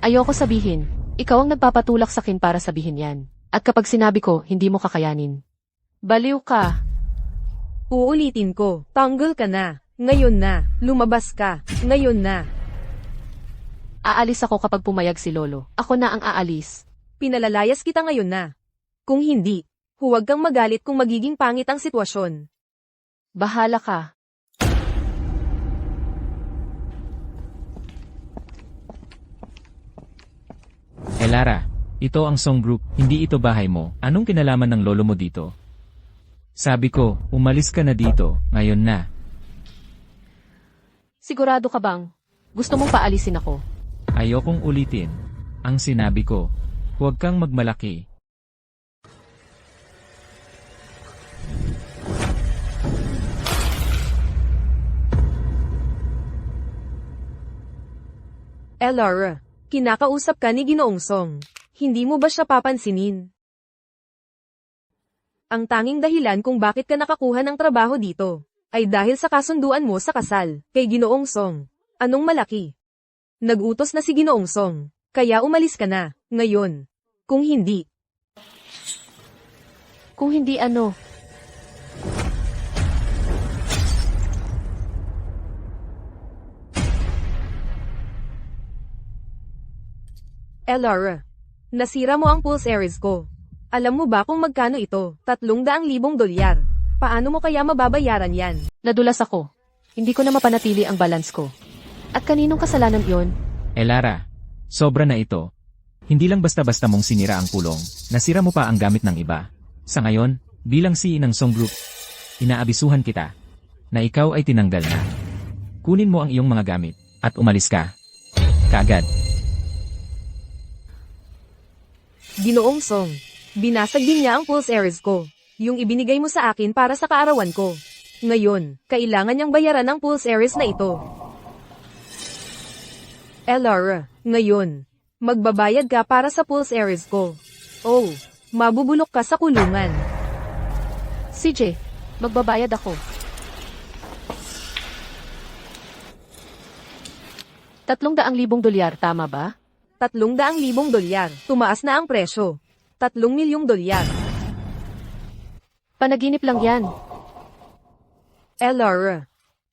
Ayoko sabihin. Ikaw ang nagpapatulak sa akin para sabihin yan. At kapag sinabi ko, hindi mo kakayanin. Baliw ka. Uulitin ko, tanggol ka na. Ngayon na, lumabas ka. Ngayon na. Aalis ako kapag pumayag si Lolo. Ako na ang aalis. Pinalalayas kita ngayon na. Kung hindi, huwag kang magalit kung magiging pangit ang sitwasyon. Bahala ka. Lara, ito ang song group, hindi ito bahay mo. Anong kinalaman ng lolo mo dito? Sabi ko, umalis ka na dito, ngayon na. Sigurado ka bang? Gusto mong paalisin ako? Ayokong ulitin. Ang sinabi ko, huwag kang magmalaki. Lara, kinakausap ka ni Ginoong Song. Hindi mo ba siya papansinin? Ang tanging dahilan kung bakit ka nakakuha ng trabaho dito, ay dahil sa kasunduan mo sa kasal, kay Ginoong Song. Anong malaki? Nag-utos na si Ginoong Song, kaya umalis ka na, ngayon. Kung hindi. Kung hindi ano? Lara, nasira mo ang pulse areas ko. Alam mo ba kung magkano ito? 300,000 dolyar. Paano mo kaya mababayaran yan? Nadulas ako. Hindi ko na mapanatili ang balance ko. At kaninong kasalanan yon? Lara, sobra na ito. Hindi lang basta-basta mong sinira ang pulong, nasira mo pa ang gamit ng iba. Sa ngayon, bilang CEO ng Song Group, inaabisuhan kita na ikaw ay tinanggal na. Kunin mo ang iyong mga gamit at umalis ka. Kaagad. Ginoong Song, binasag din niya ang pulse areas ko. Yung ibinigay mo sa akin para sa kaarawan ko. Ngayon, kailangan niyang bayaran ang pulse areas na ito. Lara, ngayon, magbabayad ka para sa pulse areas ko. Oh, mabubulok ka sa kulungan. CJ, magbabayad ako. 300,000 dolyar, tama ba? 300,000 dolyar. Tumaas na ang presyo. 3 milyong dolyar. Panaginip lang yan. Lara,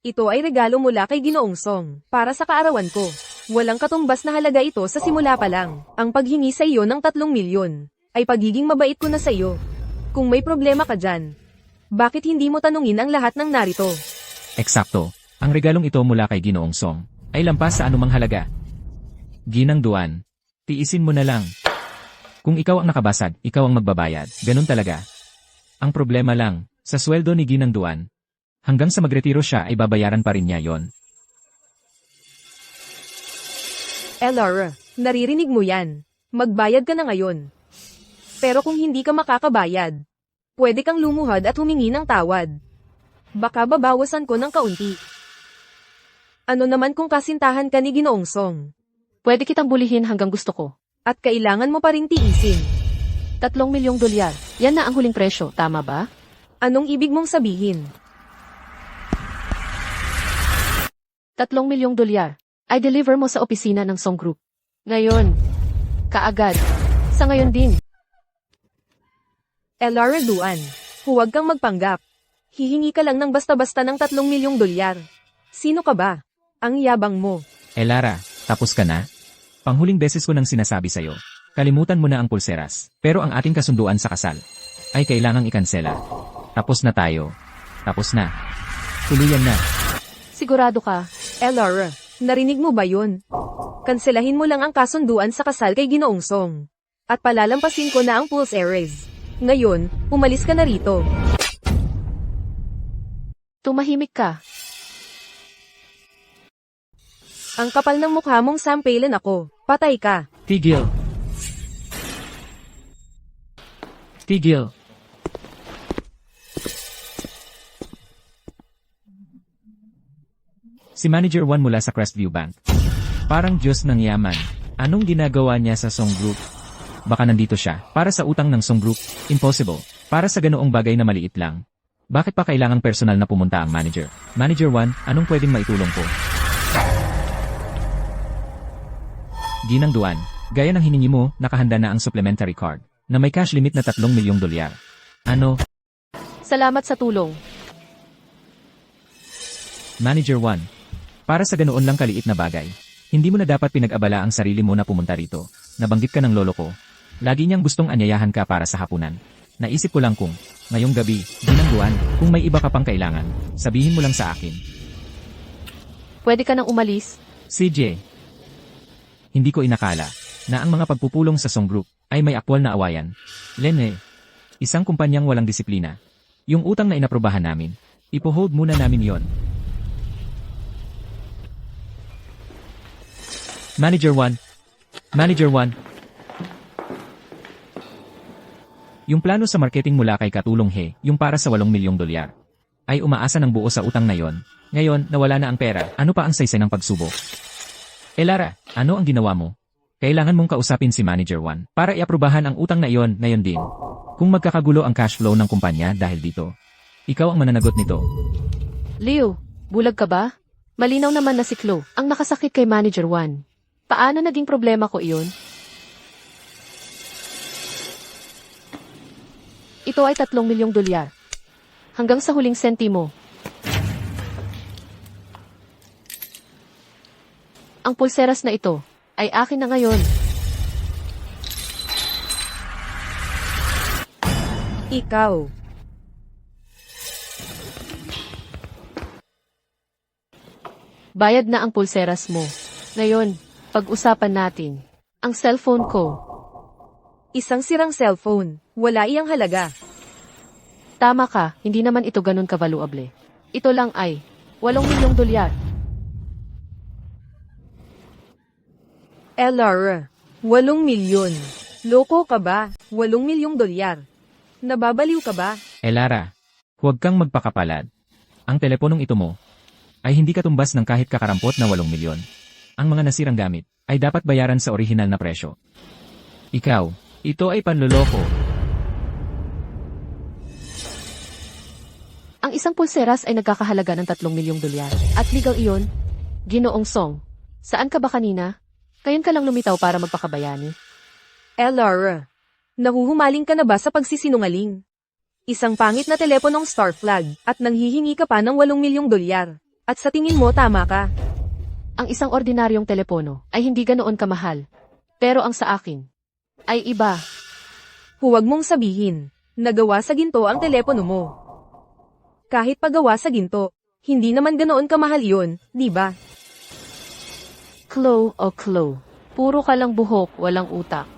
ito ay regalo mula kay Ginoong Song, para sa kaarawan ko. Walang katumbas na halaga ito sa simula pa lang. Ang paghingi sa iyo ng 3 milyon, ay pagiging mabait ko na sa iyo. Kung may problema ka dyan, bakit hindi mo tanungin ang lahat ng narito? Eksakto. Ang regalong ito mula kay Ginoong Song ay lampas sa anumang halaga. Ginang Duan, tiisin mo na lang. Kung ikaw ang nakabasag, ikaw ang magbabayad. Ganun talaga. Ang problema lang, sa sweldo ni Ginang Duan, hanggang sa magretiro siya ay babayaran pa rin niya yon. Lara, naririnig mo yan. Magbayad ka na ngayon. Pero kung hindi ka makakabayad, pwede kang lumuhad at humingi ng tawad. Baka babawasan ko ng kaunti. Ano naman kung kasintahan ka ni Ginoong Song? Pwede kitang bulihin hanggang gusto ko. At kailangan mo pa ring tiisin. 3 milyong dolyar. Yan na ang huling presyo, tama ba? Anong ibig mong sabihin? 3 milyong dolyar. I deliver mo sa opisina ng Song Group. Ngayon. Kaagad. Sa ngayon din. Lara Duan, huwag kang magpanggap. Hihingi ka lang ng basta-basta ng 3 milyong dolyar. Sino ka ba? Ang yabang mo. Lara, tapos ka na? Panghuling beses ko nang sinasabi sa'yo, kalimutan mo na ang pulseras. Pero ang ating kasunduan sa kasal ay kailangang ikansela. Tapos na tayo. Tapos na. Tuluyan na. Sigurado ka? Lara, narinig mo ba yun? Kanselahin mo lang ang kasunduan sa kasal kay Ginoong Song. At palalampasin ko na ang pulse areas. Ngayon, umalis ka na rito. Tumahimik ka. Ang kapal ng mukha mong sampailan ako. Patay ka. Tigil. Tigil. Si Manager 1 mula sa Crestview Bank. Parang Diyos ng yaman. Anong ginagawa niya sa Song Group? Baka nandito siya. Para sa utang ng Song Group. Impossible. Para sa ganoong bagay na maliit lang. Bakit pa kailangang personal na pumunta ang manager? Manager 1, anong pwedeng maitulong ko? Ginang Duan, gaya ng hiningi mo, nakahanda na ang supplementary card, na may cash limit na 3 milyong dolyar. Ano? Salamat sa tulong. Manager 1. Para sa ganoon lang kaliit na bagay, hindi mo na dapat pinag-abala ang sarili mo na pumunta rito. Nabanggit ka ng lolo ko. Lagi niyang gustong anyayahan ka para sa hapunan. Naisip ko lang kung, ngayong gabi, Ginang Duan, kung may iba ka pang kailangan, sabihin mo lang sa akin. Pwede ka nang umalis? CJ. Hindi ko inakala na ang mga pagpupulong sa Song Group ay may aktwal na awayan. Lene, isang kumpanyang walang disiplina. Yung utang na inaprubahan namin, ipo-hold muna namin yon. Manager 1. Manager 1. Yung plano sa marketing mula kay Katulong He, yung para sa 8 milyong dolyar, ay umaasa ng buo sa utang na yon. Ngayon, nawala na ang pera, ano pa ang saysay ng pagsubok? Lara, ano ang ginawa mo? Kailangan mong kausapin si Manager 1 para iaprubahan ang utang na iyon ngayon din. Kung magkakagulo ang cash flow ng kumpanya dahil dito, ikaw ang mananagot nito. Leo, bulag ka ba? Malinaw naman na si Chloe ang nakasakit kay Manager 1. Paano naging problema ko iyon? Ito ay 3 milyong dolyar. Hanggang sa huling sentimo. Ang pulseras na ito ay akin na ngayon. Ikaw. Bayad na ang pulseras mo. Ngayon, pag-usapan natin. Ang cellphone ko. Isang sirang cellphone. Wala iyang halaga. Tama ka, hindi naman ito ganun kavaluable. Ito lang ay 8 milyong dolyar. Lara, 8 milyon. Loko ka ba? 8 milyong dolyar. Nababaliw ka ba? Lara, huwag kang magpakapalad. Ang teleponong ito mo ay hindi katumbas ng kahit kakarampot na 8 milyon. Ang mga nasirang gamit ay dapat bayaran sa orihinal na presyo. Ikaw, ito ay panloloko. Ang isang pulseras ay nagkakahalaga ng 3 milyong dolyar. At legal iyon? Ginoong Song, saan ka ba kanina? Kayon ka lang lumitaw para magpakabayani. Lara, nahuhumaling ka na ba sa pagsisinungaling? Isang pangit na teleponong Star Flag at nanghihingi ka pa ng 8 milyong dolyar. At sa tingin mo tama ka. Ang isang ordinaryong telepono ay hindi ganoon kamahal. Pero ang sa akin ay iba. Huwag mong sabihin, nagawa sa ginto ang telepono mo. Kahit pagawa sa ginto, hindi naman ganoon kamahal yun, di ba? Chloe o Chloe, puro ka lang buhok, walang utak.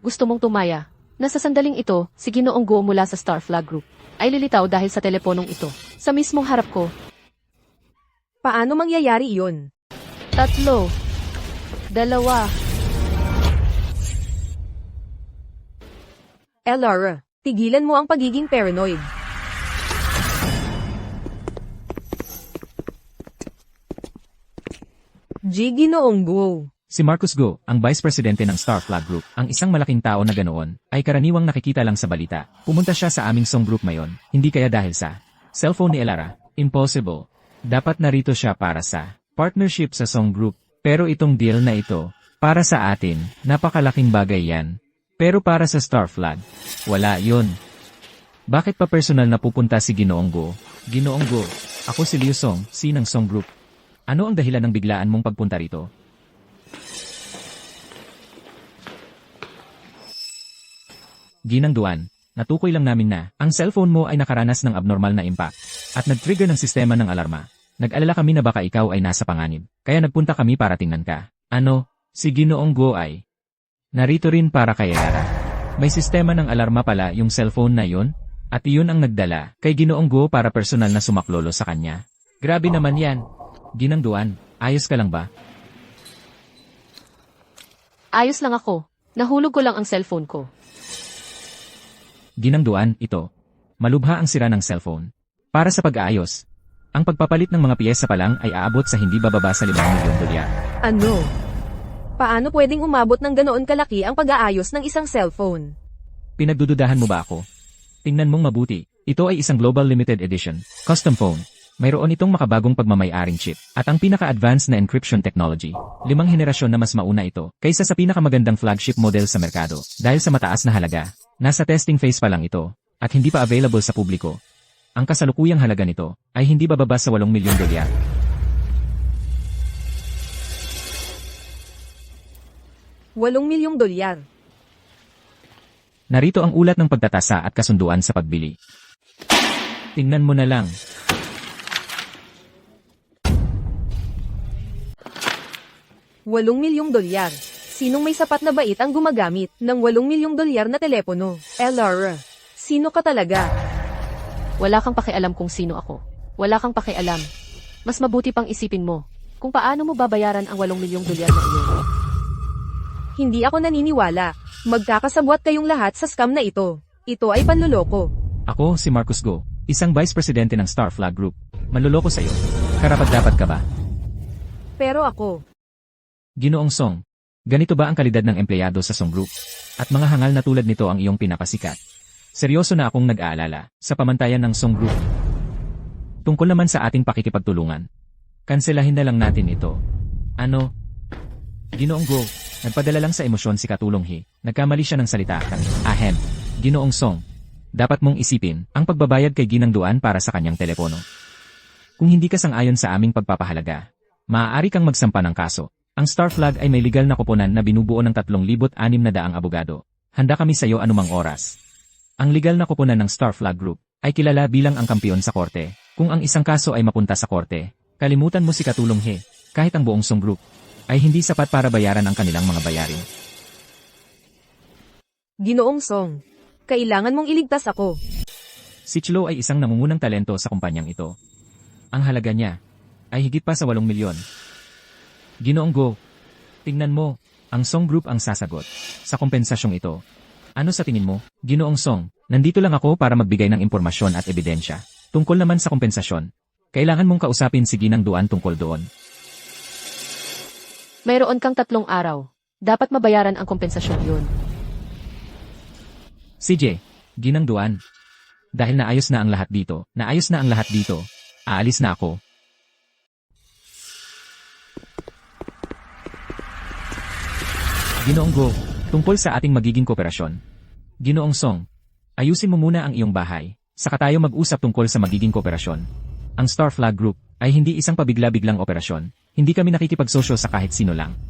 Gusto mong tumaya? Nasa sandaling ito, si Ginoong Go mula sa Star Flag Group ay lilitaw dahil sa teleponong ito. Sa mismong harap ko. Paano mangyayari iyon? 3, 2. Lara, tigilan mo ang pagiging paranoid. Ginoong Go. Si Marcus Go, ang Vice Presidente ng Star Flag Group, ang isang malaking tao na ganoon, ay karaniwang nakikita lang sa balita. Pumunta siya sa aming Song Group ngayon, hindi kaya dahil sa cellphone ni Lara. Impossible. Dapat narito siya para sa partnership sa Song Group. Pero itong deal na ito, para sa atin, napakalaking bagay yan. Pero para sa Star Flag, wala yun. Bakit pa personal na pupunta si Ginoong Go? Ginoong Go, ako si Liu Song, si ng Song Group. Ano ang dahilan ng biglaan mong pagpunta rito? Ginang Duan, natukoy lang namin na ang cellphone mo ay nakaranas ng abnormal na impact at nag-trigger ng sistema ng alarma. Nag-alala kami na baka ikaw ay nasa panganib, kaya nagpunta kami para tingnan ka. Ano, si Ginoong Go ay narito rin para kay Lara. May sistema ng alarma pala yung cellphone na yun, at iyon ang nagdala kay Ginoong Go para personal na sumaklolo sa kanya. Grabe naman yan. Ginang Duan, ayos ka lang ba? Ayos lang ako. Nahulog ko lang ang cellphone ko. Ginang Duan, ito. Malubha ang sira ng cellphone. Para sa pag-aayos, ang pagpapalit ng mga piyesa pa lang ay aabot sa hindi bababa sa 5 milyong dolyar. Ano? Paano pwedeng umabot ng ganoon kalaki ang pag-aayos ng isang cellphone? Pinagdududahan mo ba ako? Tingnan mong mabuti. Ito ay isang Global Limited Edition, custom phone. Mayroon itong makabagong pagmamayaring chip at ang pinaka-advanced na encryption technology. 5 henerasyon na mas mauna ito kaysa sa pinakamagandang flagship model sa merkado. Dahil sa mataas na halaga, nasa testing phase pa lang ito at hindi pa available sa publiko. Ang kasalukuyang halaga nito ay hindi bababa sa 8 milyong dolyar. $8 milyong. Narito ang ulat ng pagtatasa at kasunduan sa pagbili. Tingnan mo na lang. $8 milyong. Sinong may sapat na bait ang gumagamit ng $8 milyong na telepono? Elara, sino ka talaga? Wala kang pakialam kung sino ako. Wala kang pakialam. Mas mabuti pang isipin mo kung paano mo babayaran ang $8 milyong na iyon. Hindi ako naniniwala. Magkakasabwat kayong lahat sa scam na ito. Ito ay panloloko. Ako si Marcus Go, isang vice presidente ng Star Flag Group. Manloloko sa'yo. Karapat-dapat ka ba? Pero ako, Ginoong Song, ganito ba ang kalidad ng empleyado sa Song Group? At mga hangal na tulad nito ang iyong pinapasikat. Seryoso na akong nag-aalala sa pamantayan ng Song Group. Tungkol naman sa ating pakikipagtulungan. Kanselahin na lang natin ito. Ano? Ginoong Go, nagpadala lang sa emosyon si Katulong He. Nagkamali siya ng salita. Ahem. Ginoong Song, dapat mong isipin ang pagbabayad kay Ginang Duan para sa kanyang telepono. Kung hindi ka sang-ayon sa aming pagpapahalaga, maaari kang magsampa ng kaso. Ang Star Flag ay may legal na koponan na binubuo ng 3,600 abogado. Handa kami sa iyo anumang oras. Ang legal na koponan ng Star Flag Group ay kilala bilang ang kampiyon sa korte. Kung ang isang kaso ay mapunta sa korte, kalimutan mo si Katulong He, kahit ang buong Song Group ay hindi sapat para bayaran ang kanilang mga bayarin. Ginoong Song, kailangan mong iligtas ako. Si Chlo ay isang nangungunang talento sa kumpanyang ito. Ang halaga niya ay higit pa sa 8 milyon. Ginoong Go, tingnan mo, ang Song Group ang sasagot sa kompensasyong ito. Ano sa tingin mo, Ginoong Song? Nandito lang ako para magbigay ng impormasyon at ebidensya. Tungkol naman sa kompensasyon, kailangan mong kausapin si Ginang Duan tungkol doon. Mayroon kang 3 araw. Dapat mabayaran ang kompensasyon yun. CJ, Ginang Duan. Dahil naayos na ang lahat dito, aalis na ako. Ginoong Go, tungkol sa ating magiging kooperasyon. Ginoong Song, ayusin mo muna ang iyong bahay, saka tayo mag-usap tungkol sa magiging kooperasyon. Ang Star Flag Group ay hindi isang pabigla-biglang operasyon. Hindi kami nakikipagsosyo sa kahit sino lang.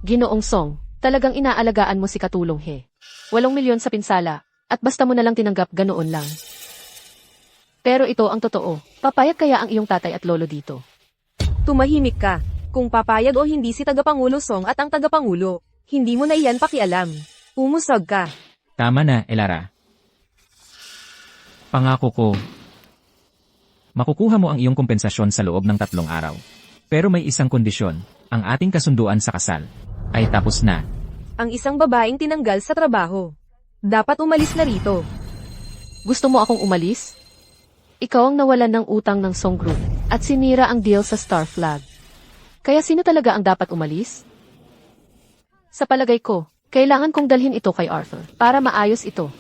Ginoong Song, talagang inaalagaan mo si Katulong He. 8 milyon sa pinsala, at basta mo na lang tinanggap ganoon lang. Pero ito ang totoo, papayag kaya ang iyong tatay at lolo dito? Tumahimik ka. Kung papayag o hindi si Tagapangulo Song at ang Tagapangulo, hindi mo na iyan pakialam. Umusog ka. Tama na, Elara. Pangako ko. Makukuha mo ang iyong kompensasyon sa loob ng 3 araw. Pero may isang kondisyon, ang ating kasunduan sa kasal ay tapos na. Ang isang babaeng tinanggal sa trabaho. Dapat umalis na rito. Gusto mo akong umalis? Ikaw ang nawalan ng utang ng Song Group at sinira ang deal sa Star Flag. Kaya sino talaga ang dapat umalis? Sa palagay ko, kailangan kong dalhin ito kay Arthur para maayos ito.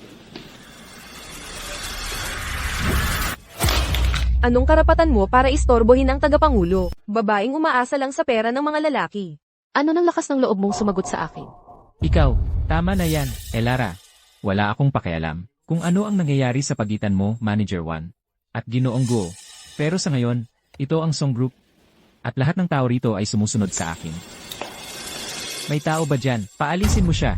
Anong karapatan mo para istorbohin ang Tagapangulo? Babaeng umaasa lang sa pera ng mga lalaki. Ano ng lakas ng loob mong sumagot sa akin? Ikaw, tama na yan, Elara. Wala akong pakialam kung ano ang nangyayari sa pagitan mo, Manager 1, at Ginoong Go. Pero sa ngayon, ito ang Song Group. At lahat ng tao rito ay sumusunod sa akin. May tao ba dyan? Paalisin mo siya.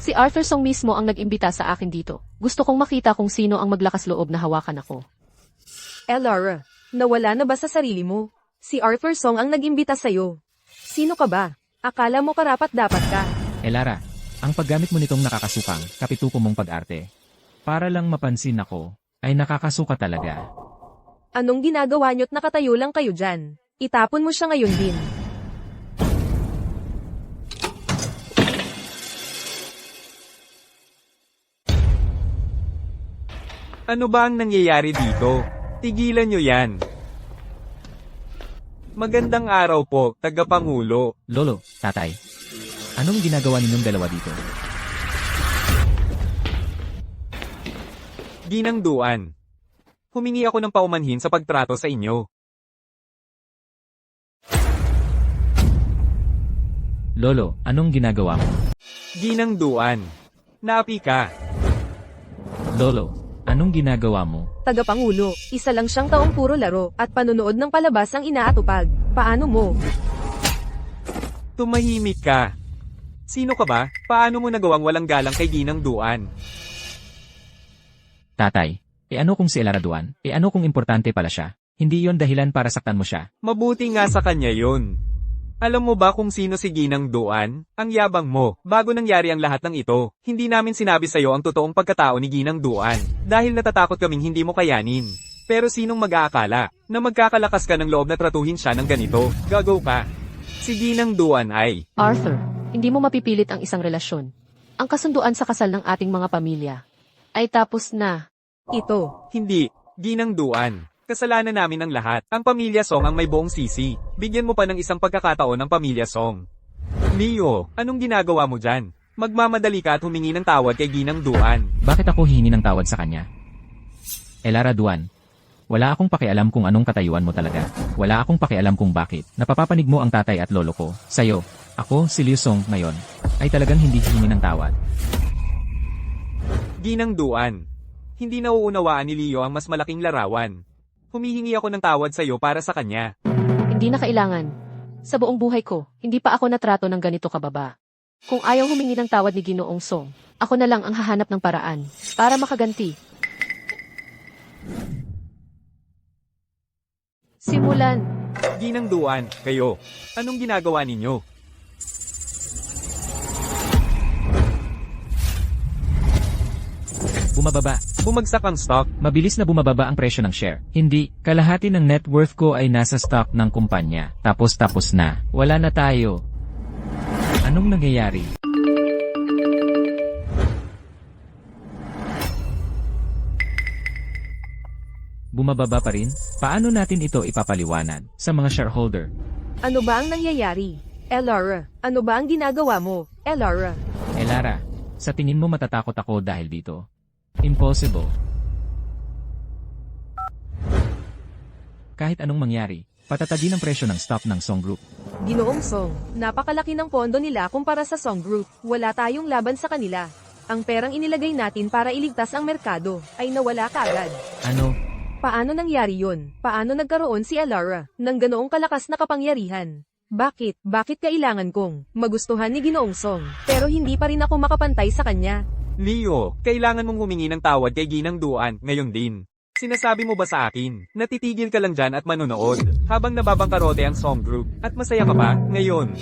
Si Arthur Song mismo ang nag-imbita sa akin dito. Gusto kong makita kung sino ang maglakas loob na hawakan ako. Elara, nawala na ba sa sarili mo? Si Arthur Song ang nag-imbita sa'yo. Sino ka ba? Akala mo karapat-dapat ka. Elara, ang paggamit mo nitong nakakasukang, kapituko mong pag-arte. Para lang mapansin ako, ay nakakasuka talaga. Anong ginagawa nyo't nakatayo lang kayo dyan? Itapon mo siya ngayon din. Ano ba ang nangyayari dito? Tigilan nyo yan. Magandang araw po, Tagapangulo. Lolo, tatay. Anong ginagawa ninyong dalawa dito? Ginang Duan. Humingi ako ng paumanhin sa pagtrato sa inyo. Lolo, anong ginagawa mo? Ginang Duan. Naapi ka. Lolo, anong ginagawa mo? Tagapangulo, isa lang siyang taong puro laro at panonood ng palabas ang inaatupag. Paano mo? Tumahimik ka. Sino ka ba? Paano mo nagawang walang galang kay Ginang Duan? Tatay, ano kung si Elara Duan? Ano kung importante pala siya? Hindi yon dahilan para saktan mo siya. Mabuti nga sa kanya yun. Alam mo ba kung sino si Ginang Duan? Ang yabang mo. Bago nangyari ang lahat ng ito, hindi namin sinabi sa'yo ang totoong pagkatao ni Ginang Duan. Dahil natatakot kaming hindi mo kayanin. Pero sinong mag-aakala na magkakalakas ka ng loob na tratuhin siya ng ganito? Gagaw ka. Si Ginang Duan ay... Arthur, hindi mo mapipilit ang isang relasyon. Ang kasunduan sa kasal ng ating mga pamilya ay tapos na. Ito. Hindi. Ginang Duan. Kasalanan namin ang lahat. Ang Pamilya Song ang may buong sisi. Bigyan mo pa ng isang pagkakataon ng Pamilya Song. Leo, anong ginagawa mo dyan? Magmamadali ka at humingi ng tawad kay Ginang Duan. Bakit ako hihingi ng tawad sa kanya? Elara Duan, wala akong pakialam kung anong katayuan mo talaga. Wala akong pakialam kung bakit. Napapapanig mo ang tatay at lolo ko. Sa'yo, ako, si Liu Song, ngayon, ay talagang hindi hihingi ng tawad. Ginang Duan. Hindi nauunawaan ni Leo ang mas malaking larawan. Humihingi ako ng tawad sa'yo para sa kanya. Hindi na kailangan. Sa buong buhay ko, hindi pa ako natrato ng ganito kababa. Kung ayaw humingi ng tawad ni Ginoong Song, ako na lang ang hahanap ng paraan para makaganti. Simulan. Ginang Duan, kayo. Anong ginagawa ninyo? Bumababa. Bumagsak ang stock. Mabilis na bumababa ang presyo ng share. Hindi, kalahati ng net worth ko ay nasa stock ng kumpanya. Tapos na. Wala na tayo. Anong nangyayari? Bumababa pa rin? Paano natin ito ipapaliwanag sa mga shareholder? Ano ba ang nangyayari? Elara, ano ba ang ginagawa mo? Elara. Elara, sa tingin mo matatakot ako dahil dito? Impossible. Kahit anong mangyari, patatagin ang presyo ng stock ng Song Group. Ginoong Song, napakalaki ng pondo nila kumpara sa Song Group. Wala tayong laban sa kanila. Ang perang inilagay natin para iligtas ang merkado ay nawala kaagad. Ano? Paano nangyari yun? Paano nagkaroon si Elara ng ganoong kalakas na kapangyarihan? Bakit? Bakit kailangan kong magustuhan ni Ginoong Song pero hindi pa rin ako makapantay sa kanya? Leo, kailangan mong humingi ng tawad kay Ginang Duan ngayon din. Sinasabi mo ba sa akin, natitigil ka lang dyan at manonood, habang nababangkarote ang Song Group, at masaya ka ba, ngayon?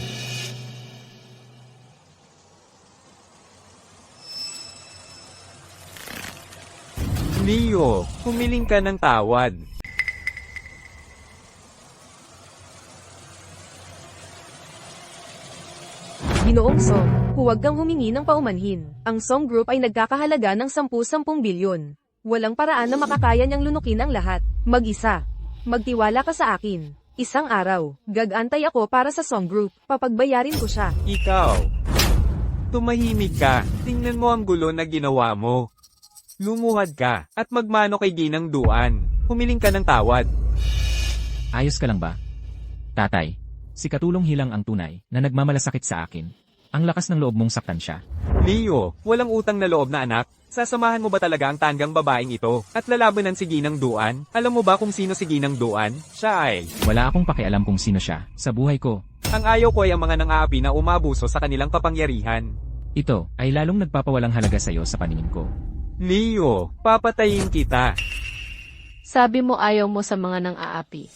Leo, humiling ka ng tawad. Ginoong Song, huwag kang humingi ng paumanhin. Ang Song Group ay nagkakahalaga ng 10-10 bilyon. Walang paraan na makakaya niyang lunukin ang lahat. Mag-isa. Magtiwala ka sa akin. Isang araw, gagantay ako para sa Song Group. Papagbayarin ko siya. Ikaw. Tumahimik ka. Tingnan mo ang gulo na ginawa mo. Lumuhad ka, at magmano kay Ginang Duan. Humiling ka ng tawad. Ayos ka lang ba? Tatay, si Katulong Hilang ang tunay na nagmamalasakit sa akin. Ang lakas ng loob mong saktan siya. Leo, walang utang na loob na anak. Sasamahan mo ba talaga ang tanggang babaeng ito? At lalabanan si Ginang Duan? Alam mo ba kung sino si Ginang Duan? Siya ay... Wala akong pakialam kung sino siya sa buhay ko. Ang ayaw ko ay ang mga nang-aapi na umabuso sa kanilang kapangyarihan. Ito ay lalong nagpapawalang halaga sa iyo sa paningin ko. Leo, papatayin kita. Sabi mo ayaw mo sa mga nang-aapi.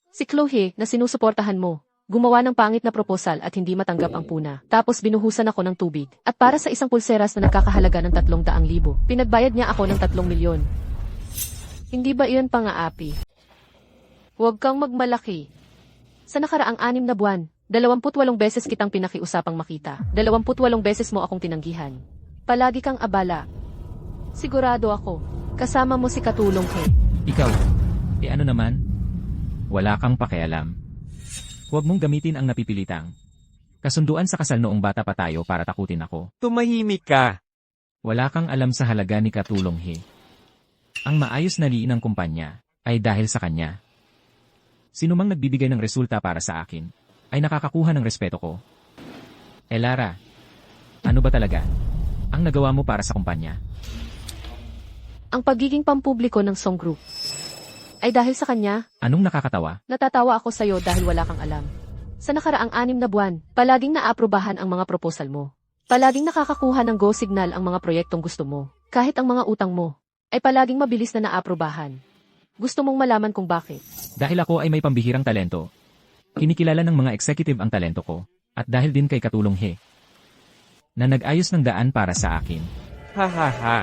Si Chloe, na sinusuportahan mo, gumawa ng pangit na proposal at hindi matanggap ang puna. Tapos binuhusan ako ng tubig. At para sa isang pulseras na nagkakahalaga ng 300,000, pinagbayad niya ako ng 3 milyon. Hindi ba iyon pang-aapi? Huwag kang magmalaki. Sa nakaraang 6 na buwan, 28 beses kitang pinakiusapang makita. 28 beses mo akong tinanggihan. Palagi kang abala. Sigurado ako, kasama mo si Katulong He. Ikaw, ano naman? Wala kang pakialam. Huwag mong gamitin ang napipilitang Kasunduan sa kasal noong bata pa tayo para takutin ako. Tumahimik ka. Wala kang alam sa halaga ni Katulong He. Ang maayos na liin ng kumpanya ay dahil sa kanya. Sino mang nagbibigay ng resulta para sa akin ay nakakakuha ng respeto ko. Lara, ano ba talaga ang nagawa mo para sa kumpanya? Ang pagiging pampubliko ng Song Group ay dahil sa kanya. Anong nakakatawa? Natatawa ako sa'yo dahil wala kang alam. Sa nakaraang 6 na buwan, palaging naaprubahan ang mga proposal mo. Palaging nakakakuha ng go signal ang mga proyektong gusto mo. Kahit ang mga utang mo ay palaging mabilis na naaprubahan. Gusto mong malaman kung bakit. Dahil ako ay may pambihirang talento. Kinikilala ng mga executive ang talento ko. At dahil din kay Katulong He, na nag-ayos ng daan para sa akin. Ha ha ha.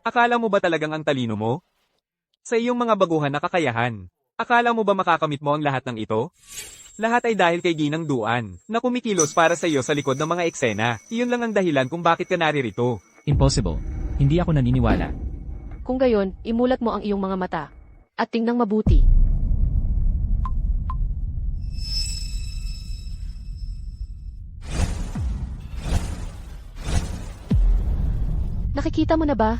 Akala mo ba talagang ang talino mo? Sa iyong mga baguhan na kakayahan, akala mo ba makakamit mo ang lahat ng ito? Lahat ay dahil kay Ginang Duan, na kumikilos para sa iyo sa likod ng mga eksena. Iyon lang ang dahilan kung bakit ka naririto. Impossible. Hindi ako naniniwala. Kung gayon, imulat mo ang iyong mga mata. At tingnang mabuti. Nakikita mo na ba?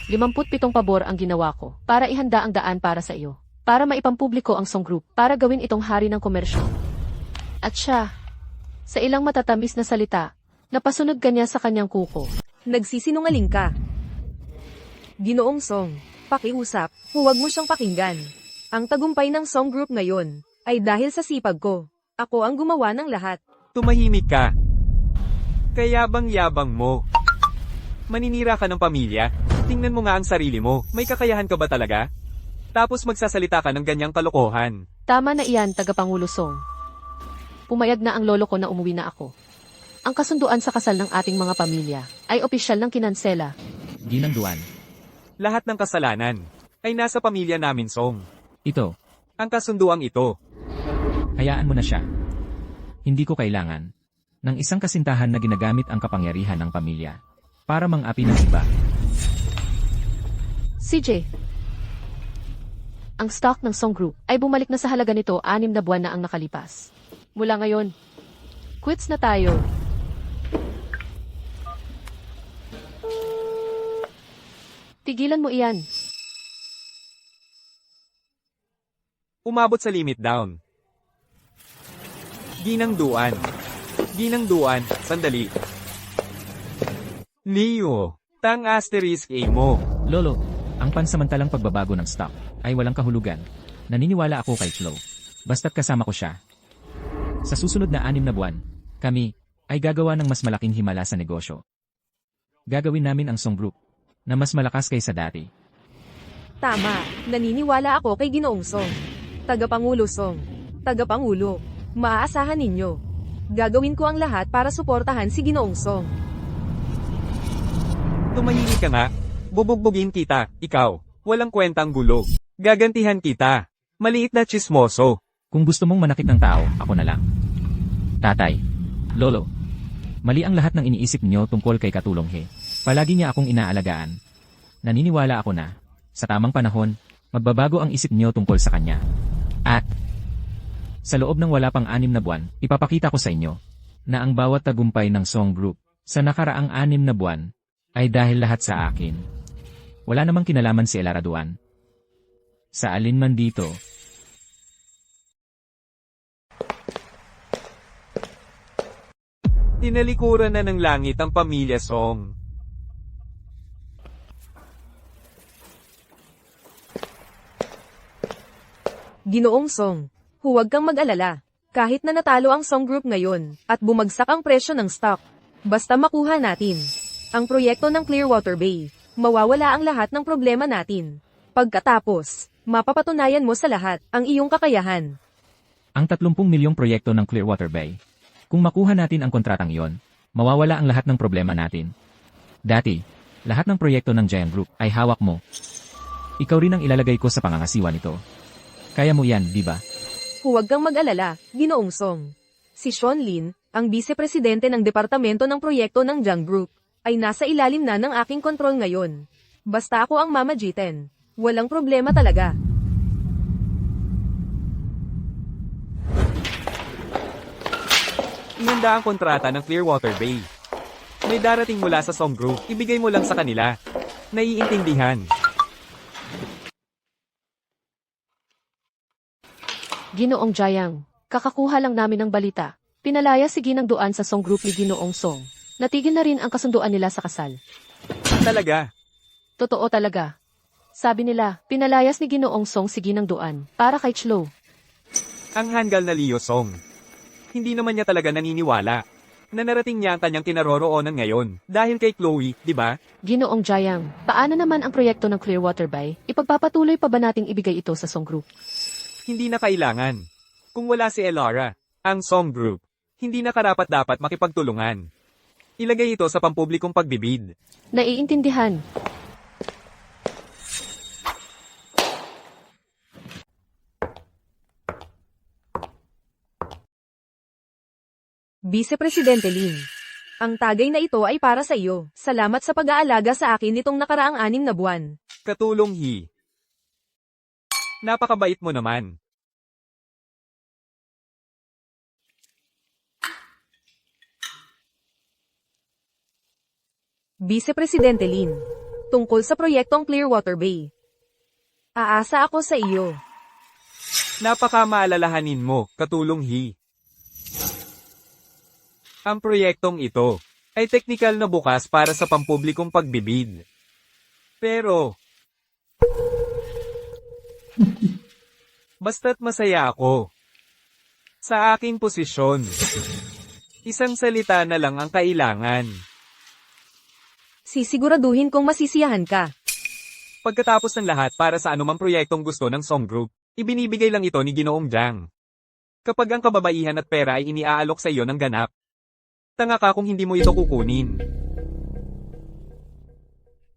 57 pabor ang ginawa ko para ihanda ang daan para sa iyo. Para maipampubliko ang Song Group, para gawin itong hari ng komersyo. At siya, sa ilang matatamis na salita, napasunod ka niya sa kanyang kuko. Nagsisinungaling ka. Ginoong Song, pakiusap, huwag mo siyang pakinggan. Ang tagumpay ng Song Group ngayon ay dahil sa sipag ko. Ako ang gumawa ng lahat. Tumahimik ka. Kayabang-yabang mo. Maninira ka ng pamilya. Tingnan mo nga ang sarili mo. May kakayahan ka ba talaga? Tapos magsasalita ka ng ganyang kalokohan. Tama na iyan, Tagapangulo Song. Pumayag na ang lolo ko na umuwi na ako. Ang kasunduan sa kasal ng ating mga pamilya ay opisyal ng kinansela. Ginang Duan. Lahat ng kasalanan ay nasa pamilya namin, Song. Ito, Ang kasunduang ito. hayaan mo na siya. Hindi ko kailangan ng isang kasintahan na ginagamit ang kapangyarihan ng pamilya para mang-api ng iba. CJ, ang stock ng Song Group ay bumalik na sa halaga nito 6 na buwan na ang nakalipas. Mula ngayon, quits na tayo. Tigilan mo iyan. Umabot sa limit down. Ginang Duan. Ginang Duan, sandali. Leo, tang asterisk A mo. Lolo, ang pansamantalang pagbabago ng stock ay walang kahulugan. Naniniwala ako kay Flo. Basta't kasama ko siya. Sa susunod na 6 na buwan, kami ay gagawa ng mas malaking himala sa negosyo. Gagawin namin ang Song Group na mas malakas kaysa dati. Tama, naniniwala ako kay Ginoong Song. Tagapangulo Song. Tagapangulo, maaasahan ninyo. Gagawin ko ang lahat para suportahan si Ginoong Song. Tumahimik ka nga. Bubugbugin kita, ikaw. Walang kwentang gulo. Gagantihan kita. Maliit na chismoso. Kung gusto mong manakit ng tao, ako na lang. Tatay, Lolo, mali ang lahat ng iniisip niyo tungkol kay Katulong He. Palagi niya akong inaalagaan. Naniniwala ako na, sa tamang panahon, magbabago ang isip niyo tungkol sa kanya. At, sa loob ng wala pang 6 na buwan, ipapakita ko sa inyo, na ang bawat tagumpay ng Song Group, sa nakaraang 6 na buwan, ay dahil lahat sa akin. Wala namang kinalaman si Lara Duan. Sa alin man dito, Tinalikuran na ng langit ang pamilya Song. Ginoong Song, huwag kang mag-alala. Kahit na natalo ang Song Group ngayon, at bumagsak ang presyo ng stock, basta makuha natin ang proyekto ng Clearwater Bay, mawawala ang lahat ng problema natin. Pagkatapos, mapapatunayan mo sa lahat ang iyong kakayahan. ang 30 milyong proyekto ng Clearwater Bay. Kung makuha natin ang kontratang iyon, mawawala ang lahat ng problema natin. Dati, lahat ng proyekto ng Giant Group ay hawak mo. Ikaw rin ang ilalagay ko sa pangangasiwa nito. Kaya mo yan, di ba? Huwag kang mag-alala, Ginoong Song. Si Sean Lin, ang vice-presidente ng Departamento ng Proyekto ng Giant Group, ay nasa ilalim na ng aking kontrol ngayon. Basta ako ang mamagitan. Walang problema talaga. Ihanda ang kontrata ng Clearwater Bay. May darating mula sa Song Group, ibigay mo lang sa kanila. Naiintindihan. Ginoong Jayang, kakakuha lang namin ng balita. Pinalaya si Ginang Duan sa Song Group ni Ginoong Song. Natigil na rin ang kasunduan nila sa kasal. Talaga. Totoo talaga. Sabi nila, pinalayas ni Ginoong Song si Ginang Duan para kay Chlo. Ang hanggal na Leo Song. Hindi naman niya talaga naniniwala na narating niya ang kanyang kinaroroonan ngayon dahil kay Chloe, di ba? Ginoong Jayang, paano naman ang proyekto ng Clearwater Bay? Ipagpapatuloy pa ba nating ibigay ito sa Song Group? Hindi na kailangan. Kung wala si Elara, ang Song Group, hindi na karapat-dapat makipagtulungan. Ilagay ito sa pampublikong pagbibid. Naiintindihan. Vice Presidente Lin. Ang tagay na ito ay para sa iyo. Salamat sa pag-aalaga sa akin nitong nakaraang 6 na buwan. Katulong Hi. Napakabait mo naman. Vice Presidente Lin. Tungkol sa proyektong Clearwater Bay. Aasa ako sa iyo. Napakamaalalahanin mo, katulong Hi. Ang proyektong ito ay teknikal na bukas para sa pampublikong pagbibid. Pero, basta't masaya ako. Sa aking posisyon, isang salita na lang ang kailangan. Sisiguraduhin kong masisiyahan ka. Pagkatapos ng lahat para sa anumang proyektong gusto ng Song Group, ibinibigay lang ito ni Ginoong Jiang. Kapag ang kababaihan at pera ay iniaalok sa iyo ng ganap, tanga ka kung hindi mo ito kukunin.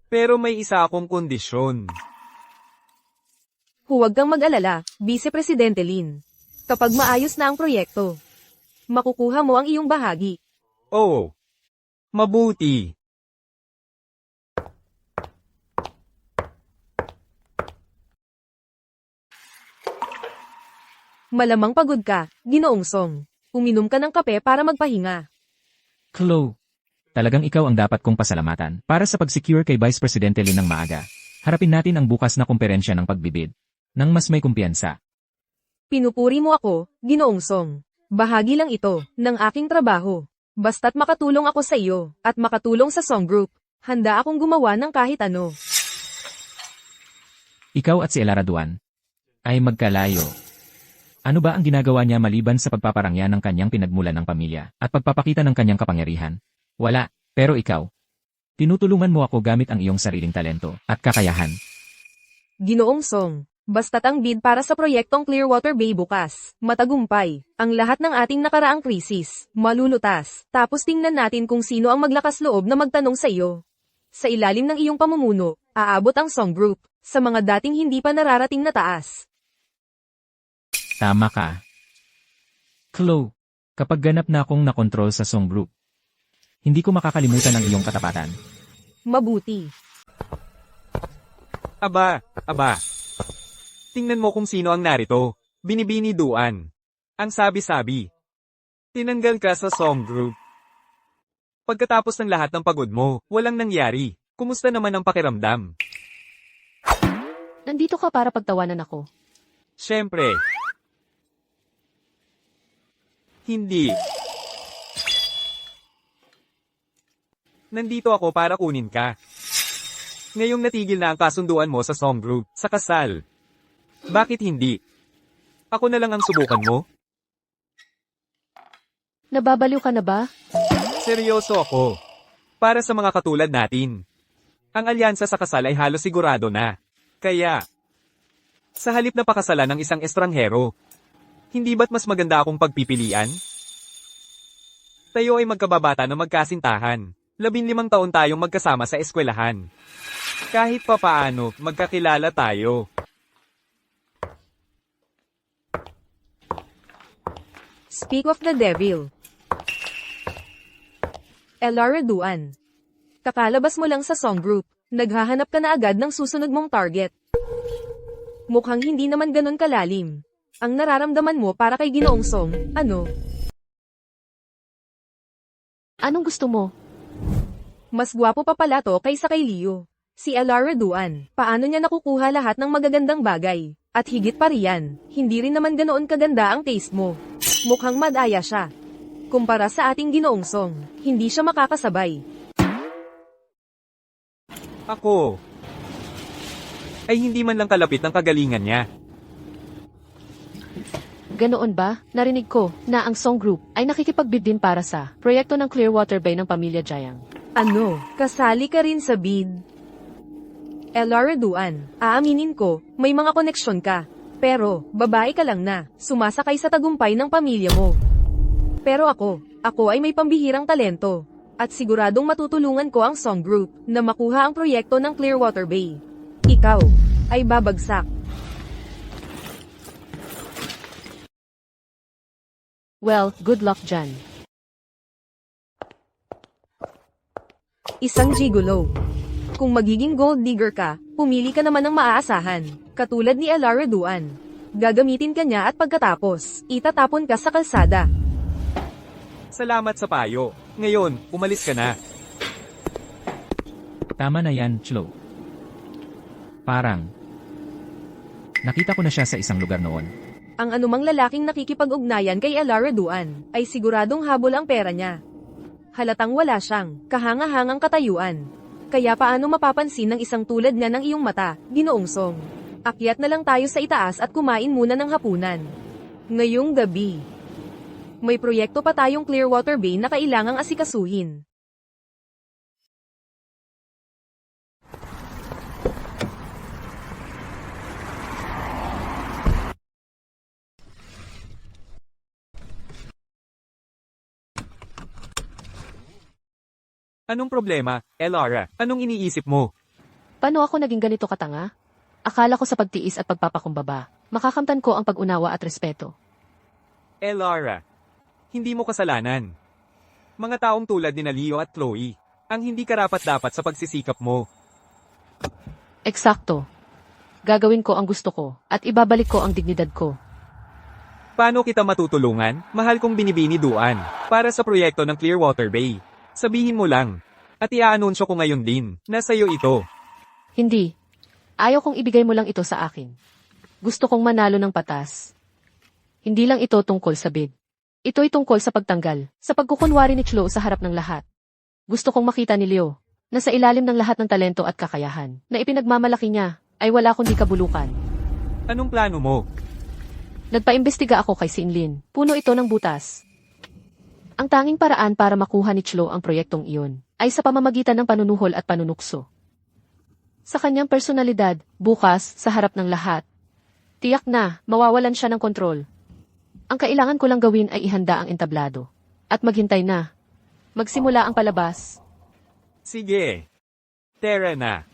Pero may isa akong kondisyon. Huwag kang mag-alala, Vice Presidente Lin. Kapag maayos na ang proyekto, makukuha mo ang iyong bahagi. Oo. Mabuti. Malamang pagod ka, Ginoong Song. Uminom ka ng kape para magpahinga. Chlo, talagang ikaw ang dapat kong pasalamatan para sa pag-secure kay Vice Presidente Lin ng maaga. Harapin natin ang bukas na komperensya ng pagbibid. Nang mas may kumpiyansa. Pinupuri mo ako, Ginoong Song. Bahagi lang ito ng aking trabaho. Basta't makatulong ako sa iyo at makatulong sa Song Group, handa akong gumawa ng kahit ano. Ikaw at si Elara Duan ay magkalayo. Ano ba ang ginagawa niya maliban sa pagpaparangya ng kanyang pinagmulan ng pamilya at pagpapakita ng kanyang kapangyarihan? Wala, pero ikaw. Tinutulungan mo ako gamit ang iyong sariling talento at kakayahan. Ginoong Song, basta't ang bid para sa proyektong Clearwater Bay bukas, matagumpay, ang lahat ng ating nakaraang krisis, malulutas, tapos tingnan natin kung sino ang maglakas loob na magtanong sa iyo. Sa ilalim ng iyong pamumuno, aabot ang Song Group sa mga dating hindi pa nararating na taas. Tama ka. Chlo, kapag ganap na akong nakontrol sa Song Group, hindi ko makakalimutan ang iyong katapatan. Mabuti. Aba. Tingnan mo kung sino ang narito. Binibini Duan. Ang sabi-sabi. Tinanggal ka sa Song Group. Pagkatapos ng lahat ng pagod mo, walang nangyari. Kumusta naman ang pakiramdam? Nandito ka para pagtawanan ako. Siyempre. Hindi. Nandito ako para kunin ka. Ngayong natigil na ang kasunduan mo sa Song Group, sa kasal. Bakit hindi? Ako na lang ang subukan mo? Nababaliw ka na ba? Seryoso ako. Para sa mga katulad natin. Ang alyansa sa kasal ay halos sigurado na. Kaya, sa halip na pakasalan ng isang estranghero, hindi ba't mas maganda akong pagpipilian? Tayo ay magkababata na magkasintahan. 15 taon tayong magkasama sa eskwelahan. Kahit papaano, magkakilala tayo. Speak of the devil. Elara Duan. Kakalabas mo lang sa Song Group, naghahanap ka na agad ng susunod mong target. Mukhang hindi naman ganun kalalim. Ang nararamdaman mo para kay Ginoong Song, ano? Anong gusto mo? Mas gwapo pa pala to kaysa kay Leo. Si Elara Duan, paano niya nakukuha lahat ng magagandang bagay? At higit pa riyan, hindi rin naman ganoon kaganda ang taste mo. Mukhang madaya siya. Kumpara sa ating Ginoong Song, hindi siya makakasabay. Ako ay hindi man lang kalapit ng kagalingan niya. Ganoon ba? Narinig ko na ang Song Group ay nakikipagbid din para sa proyekto ng Clearwater Bay ng pamilya Jiang. Ano, kasali ka rin sa bid? Elara Duan, aaminin ko, may mga koneksyon ka. Pero, babae ka lang na, sumasakay sa tagumpay ng pamilya mo. Pero ako ay may pambihirang talento. At siguradong matutulungan ko ang Song Group na makuha ang proyekto ng Clearwater Bay. Ikaw ay babagsak. Well, good luck dyan. Isang gigolo. Kung magiging gold digger ka, pumili ka naman ng maaasahan, katulad ni Elara Duan. Gagamitin ka niya at pagkatapos, itatapon ka sa kalsada. Salamat sa payo. Ngayon, umalis ka na. Tama na yan, Chloe. Parang, nakita ko na siya sa isang lugar noon. Ang anumang lalaking nakikipag-ugnayan kay Elara Duan, ay siguradong habol ang pera niya. Halatang wala siyang kahanga-hangang katayuan. Kaya paano mapapansin ng isang tulad niya ng iyong mata, Ginoong Song? Akyat na lang tayo sa itaas at kumain muna ng hapunan. Ngayong gabi, may proyekto pa tayong Clearwater Bay na kailangang asikasuhin. Anong problema, Elara? Anong iniisip mo? Paano ako naging ganito katanga? Akala ko sa pagtiis at pagpapakumbaba, makakamtan ko ang pag-unawa at respeto. Elara, hindi mo kasalanan. Mga taong tulad ni Leo at Chloe, ang hindi karapat-dapat sa pagsisikap mo. Eksakto. Gagawin ko ang gusto ko, at ibabalik ko ang dignidad ko. Paano kita matutulungan, mahal kong binibini Duan, para sa proyekto ng Clearwater Bay? Sabihin mo lang. At iaanunsyo ko ngayon din, na sa'yo ito. Hindi. Ayaw kong ibigay mo lang ito sa akin. Gusto kong manalo ng patas. Hindi lang ito tungkol sa bid. Ito'y tungkol sa pagtanggal, sa pagkukunwari ni Chloe sa harap ng lahat. Gusto kong makita ni Leo, na sa ilalim ng lahat ng talento at kakayahan, na ipinagmamalaki niya, ay wala kundi kabulukan. Anong plano mo? Nagpaimbestiga ako kay Sinlin. Puno ito ng butas. Ang tanging paraan para makuha ni Chloe ang proyektong iyon ay sa pamamagitan ng panunuhol at panunukso. Sa kanyang personalidad, bukas, sa harap ng lahat. Tiyak na, mawawalan siya ng kontrol. Ang kailangan ko lang gawin ay ihanda ang entablado. At maghintay na. Magsimula ang palabas. Sige. Tara na.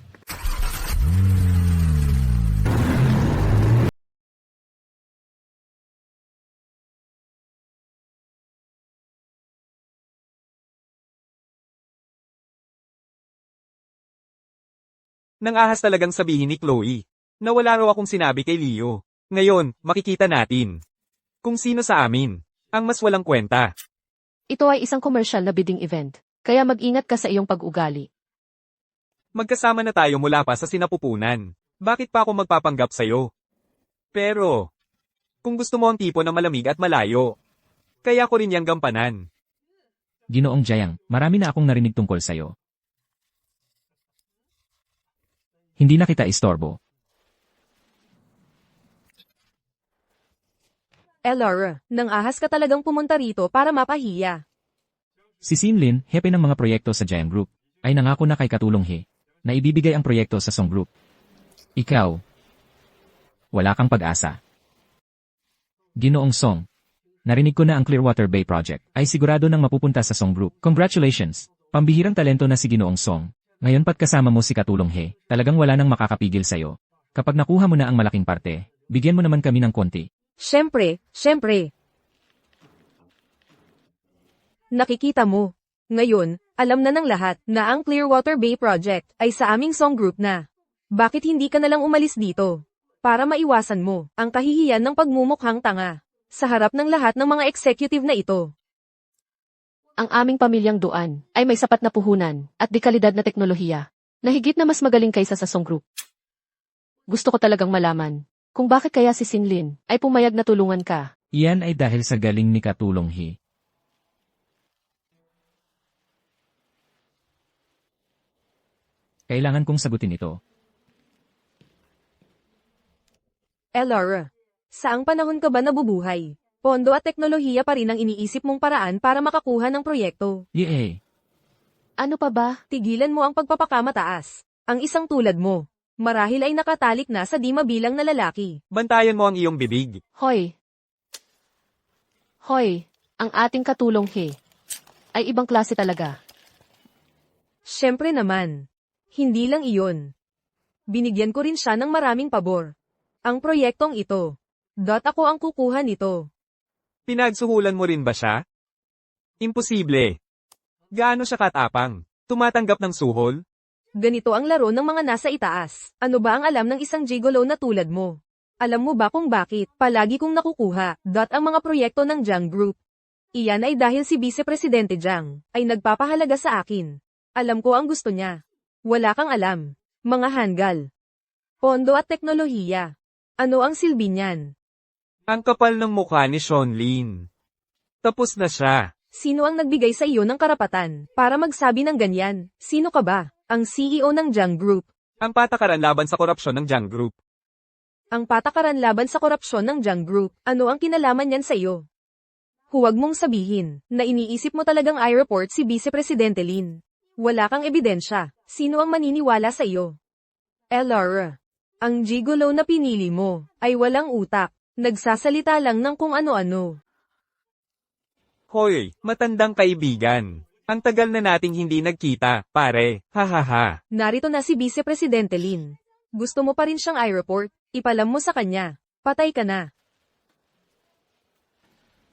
Nang-ahas talagang sabihin ni Chloe, na wala raw akong sinabi kay Leo. Ngayon, makikita natin kung sino sa amin ang mas walang kwenta. Ito ay isang commercial na bidding event, kaya mag-ingat ka sa iyong pag-ugali. Magkasama na tayo mula pa sa sinapupunan. Bakit pa ako magpapanggap sa'yo? Pero, kung gusto mo ang tipo na malamig at malayo, kaya ko rin yang gampanan. Ginoong Jiang, marami na akong narinig tungkol sa'yo. Hindi na kita istorbo. Elara, nang ahas ka talagang pumunta rito para mapahiya. Si Sinlin, hepe ng mga proyekto sa Jiang Group, ay nangako na kay Katulong He, na ibibigay ang proyekto sa Song Group. Ikaw, wala kang pag-asa. Ginoong Song, narinig ko na ang Clearwater Bay Project ay sigurado nang mapupunta sa Song Group. Congratulations! Pambihirang talento na si Ginoong Song. Ngayon pat kasama mo si Katulong He, talagang wala nang makakapigil sa'yo. Kapag nakuha mo na ang malaking parte, bigyan mo naman kami ng konti. Siyempre. Nakikita mo. Ngayon, alam na ng lahat na ang Clearwater Bay Project ay sa aming Song Group na. Bakit hindi ka nalang umalis dito? Para maiwasan mo ang kahihiyan ng pagmumukhang tanga sa harap ng lahat ng mga executive na ito. ang aming pamilyang Duan ay may sapat na puhunan at dekalidad na teknolohiya na higit na mas magaling kaysa sa Song Group. Gusto ko talagang malaman kung bakit kaya si Sinlin ay pumayag na tulungan ka. Iyan ay dahil sa galing ni Katulong He. Kailangan kong sagutin ito. Laura, saang panahon ka ba nabubuhay? Pondo at teknolohiya pa rin ang iniisip mong paraan para makakuha ng proyekto. Yee. Ano pa ba? Tigilan mo ang pagpapakamataas. Ang isang tulad mo, marahil ay nakatalik na sa di mabilang na lalaki. Bantayan mo ang iyong bibig. Hoy! Hoy! Ang ating Katulong He ay ibang klase talaga. Siyempre naman. Hindi lang iyon. Binigyan ko rin siya ng maraming pabor. Ang proyektong ito. Ako ang kukuha nito. Pinagsuhulan mo rin ba siya? Imposible. Gaano siya katapang? Tumatanggap ng suhol? Ganito ang laro ng mga nasa itaas. Ano ba ang alam ng isang gigolo na tulad mo? Alam mo ba kung bakit palagi kong nakukuha ang mga proyekto ng Jiang Group? Iyan ay dahil si Vice Presidente Jiang ay nagpapahalaga sa akin. Alam ko ang gusto niya. Wala kang alam. Mga hanggal. Pondo at teknolohiya. Ano ang silbi niyan? Ang kapal ng mukha ni Seanlin. Tapos na siya. Sino ang nagbigay sa iyo ng karapatan para magsabi ng ganyan? Sino ka ba? Ang CEO ng Jiang Group. Ang patakaran laban sa korupsyon ng Jiang Group. Ang patakaran laban sa korupsyon ng Jiang Group. Ano ang kinalaman niyan sa iyo? Huwag mong sabihin na iniisip mo talagang i-report si Vice Presidente Lin. Wala kang ebidensya. Sino ang maniniwala sa iyo? Laura, ang gigolo na pinili mo ay walang utak. Nagsasalita lang ng kung ano-ano. Hoy, matandang kaibigan. Ang tagal na nating hindi nagkita, pare. Hahaha. Narito na si Vice Presidente Lin. Gusto mo pa rin siyang i-report? Ipalam mo sa kanya. Patay ka na.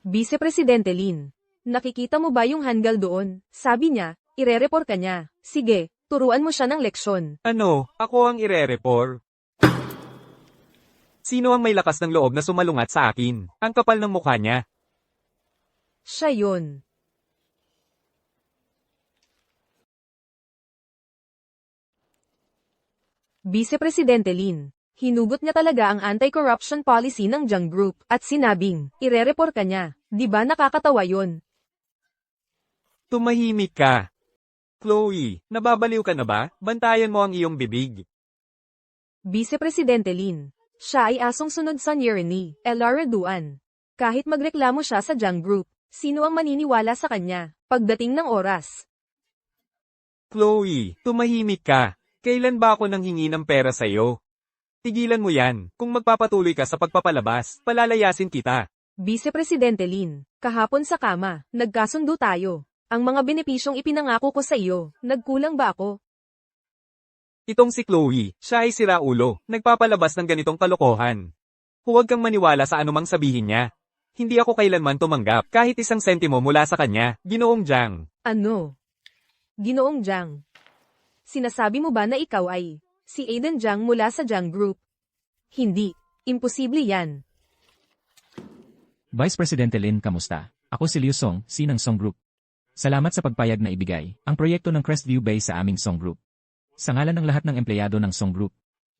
Vice Presidente Lin, nakikita mo ba yung hanggal doon? Sabi niya, ire-report ka niya. Sige, turuan mo siya ng leksyon. Ano, ako ang ire-report? Sino ang may lakas ng loob na sumalungat sa akin? Ang kapal ng mukha niya. Siya yun. Vice Presidente Lin, hinugot niya talaga ang anti-corruption policy ng Jiang Group at sinabing, ire-report ka niya. Di ba nakakatawa yun? Tumahimik ka. Chloe, nababaliw ka na ba? Bantayan mo ang iyong bibig. Vice Presidente Lin, siya ay asong sunod sa ni Laura Duan. Kahit magreklamo siya sa Jiang Group, sino ang maniniwala sa kanya pagdating ng oras? Chloe, tumahimik ka. Kailan ba ako nanghingi ng pera sa'yo? Tigilan mo yan. Kung magpapatuloy ka sa pagpapalabas, palalayasin kita. Vice Presidente Lin, kahapon sa kama, nagkasundo tayo. Ang mga benepisyong ipinangako ko sa iyo, nagkulang ba ako? Itong si Chloe, siya ay siraulo, nagpapalabas ng ganitong kalokohan. Huwag kang maniwala sa anumang sabihin niya. Hindi ako kailanman tumanggap kahit isang sentimo mula sa kanya, Ginoong Jiang. Ano? Ginoong Jiang. Sinasabi mo ba na ikaw ay si Aiden Jiang mula sa Jiang Group? Hindi. Imposible yan. Vice Presidente Lin, kamusta? Ako si Liu Song, ng Song Group. Salamat sa pagpayag na ibigay ang proyekto ng Crestview Bay sa aming Song Group. Sa ngalan ng lahat ng empleyado ng Song Group,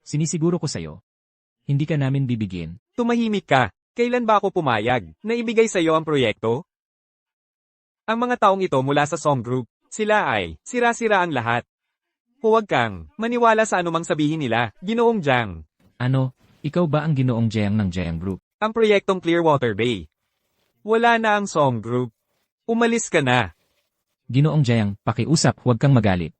sinisiguro ko sa'yo, hindi ka namin bibigyan. Tumahimik ka. Kailan ba ako pumayag na ibigay sa iyo ang proyekto? Ang mga taong ito mula sa Song Group, sila ay sira-sira ang lahat. Huwag kang maniwala sa anumang sabihin nila, Ginoong Jiang. Ano, ikaw ba ang Ginoong Jiang ng Jiang Group? Ang proyektong Clearwater Bay. Wala na ang Song Group. Umalis ka na. Ginoong Jiang, pakiusap, huwag kang magalit.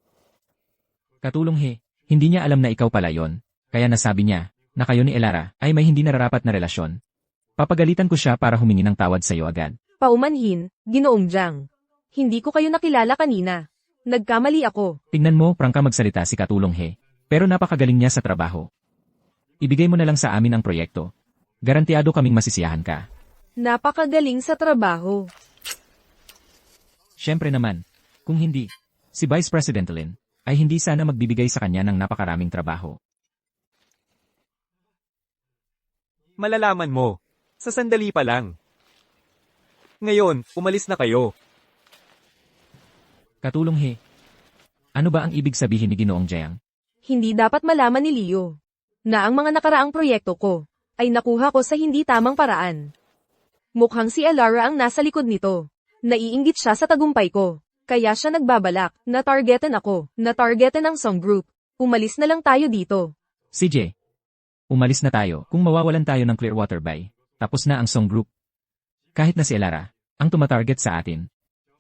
Katulong He, hindi niya alam na ikaw pala yon, kaya nasabi niya, na kayo ni Elara ay may hindi nararapat na relasyon. Papagalitan ko siya para humingi ng tawad sa iyo agad. Paumanhin, Ginoong Jiang. Hindi ko kayo nakilala kanina. Nagkamali ako. Tingnan mo, prangka magsalita si Katulong He, pero napakagaling niya sa trabaho. Ibigay mo na lang sa amin ang proyekto. Garantiado kaming masisiyahan ka. Napakagaling sa trabaho. Siyempre naman, kung hindi, si Vice President Lin ay hindi sana magbibigay sa kanya ng napakaraming trabaho. Malalaman mo. Sa sandali pa lang. Ngayon, umalis na kayo. Katulong he. Ano ba ang ibig sabihin ni Ginoong Jiang? Hindi dapat malaman ni Leo na ang mga nakaraang proyekto ko ay nakuha ko sa hindi tamang paraan. Mukhang si Elara ang nasa likod nito. Naiinggit siya sa tagumpay ko. Kaya siya nagbabalak na targetin ako, na targetin ang Song Group. Umalis na lang tayo dito. CJ, umalis na tayo kung mawawalan tayo ng Clearwater Bay. Tapos na ang Song Group. Kahit na si Elara, ang tumatarget sa atin.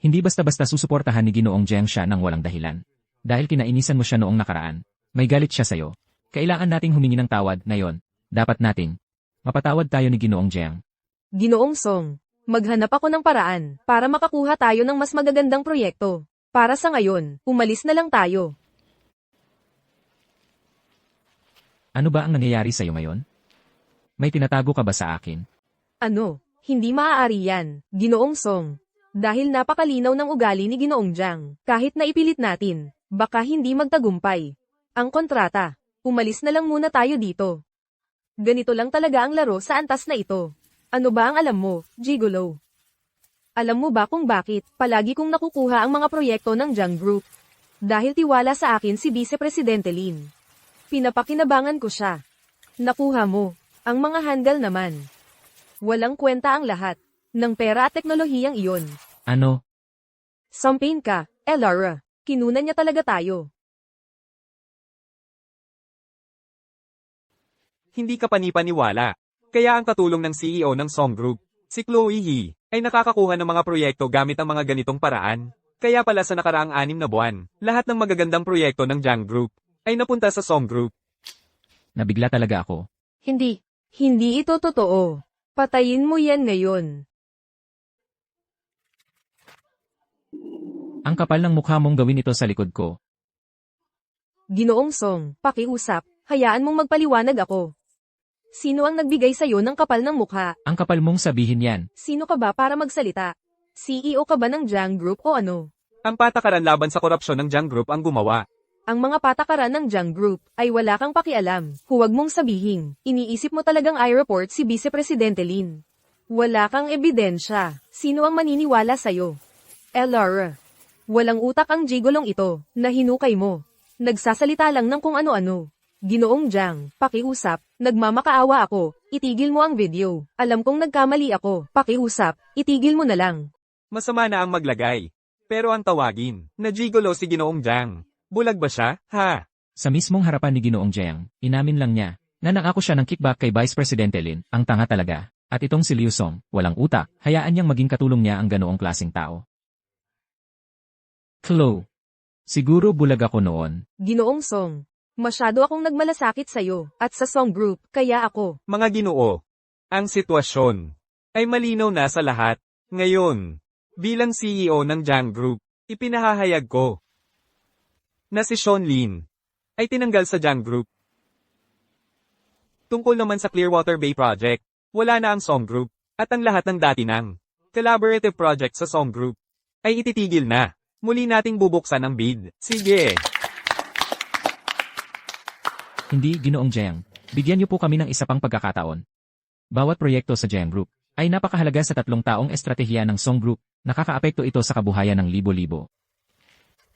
Hindi basta-basta susuportahan ni Ginoong Jiang siya ng walang dahilan. Dahil kinainisan mo siya noong nakaraan. May galit siya sa'yo. Kailangan nating humingi ng tawad na yon. Dapat nating mapatawad tayo ni Ginoong Jiang. Ginoong Song, maghanap ako ng paraan para makakuha tayo ng mas magagandang proyekto. Para sa ngayon, umalis na lang tayo. Ano ba ang nangyayari sa'yo ngayon? May tinatago ka ba sa akin? Ano? Hindi maaari yan, Ginoong Song. Dahil napakalinaw ng ugali ni Ginoong Jiang. Kahit na ipilit natin, baka hindi magtagumpay. Ang kontrata, umalis na lang muna tayo dito. Ganito lang talaga ang laro sa antas na ito. Ano ba ang alam mo, Gigolo? Alam mo ba kung bakit palagi kong nakukuha ang mga proyekto ng Jiang Group? Dahil tiwala sa akin si Vice Presidente Lin. Pinapakinabangan ko siya. Nakuha mo. Ang mga handle naman. Walang kwenta ang lahat ng pera at teknolohiyang iyon. Ano? Sampain ka, Elara. Kinunan niya talaga tayo. Hindi ka panipaniwala. Kaya ang katulong ng CEO ng Song Group, si Chloe Yi, ay nakakakuha ng mga proyekto gamit ang mga ganitong paraan. Kaya pala sa nakaraang 6 na buwan, lahat ng magagandang proyekto ng Jiang Group ay napunta sa Song Group. Nabigla talaga ako. Hindi. Hindi ito totoo. Patayin mo yan ngayon. Ang kapal ng mukha mong gawin ito sa likod ko. Ginoong Song, pakiusap. Hayaan mong magpaliwanag ako. Sino ang nagbigay sa'yo ng kapal ng mukha? Ang kapal mong sabihin yan. Sino ka ba para magsalita? CEO ka ba ng Jiang Group o ano? Ang patakaran laban sa korupsyon ng Jiang Group ang gumawa. Ang mga patakaran ng Jiang Group ay wala kang pakialam. Huwag mong sabihin. Iniisip mo talagang i-report si Vice Presidente Lin. Wala kang ebidensya. Sino ang maniniwala sa'yo? Elara. Walang utak ang gigolong ito na hinukay mo. Nagsasalita lang ng kung ano-ano. Ginoong Jiang, pakiusap, nagmamakaawa ako, itigil mo ang video. Alam kong nagkamali ako, pakiusap, itigil mo na lang. Masama na ang maglagay. Pero ang tawagin, na gigolo si Ginoong Jiang. Bulag ba siya? Ha? Sa mismong harapan ni Ginoong Jiang, inamin lang niya na nangako siya ng kickback kay Vice Presidente Lin, ang tanga talaga. At itong si Liu Song, walang utak, hayaan niyang maging katulong niya ang ganoong klaseng tao. Chloe. Siguro bulag ako noon. Ginoong Song, masyado akong nagmalasakit sa'yo at sa Song Group, kaya ako. Mga Ginoo, ang sitwasyon ay malinaw na sa lahat. Ngayon, bilang CEO ng Jiang Group, ipinahahayag ko na si Sean Lin ay tinanggal sa Jiang Group. Tungkol naman sa Clearwater Bay Project, wala na ang Song Group, at ang lahat ng dati ng collaborative project sa Song Group ay ititigil na. Muli nating bubuksan ang bid. Sige! Hindi, Ginoong Jiang. Bigyan niyo po kami ng isa pang pagkakataon. Bawat proyekto sa Jiang Group ay napakahalaga sa 3 taong estratehiya ng Song Group. Nakakaapekto ito sa kabuhayan ng libo-libo.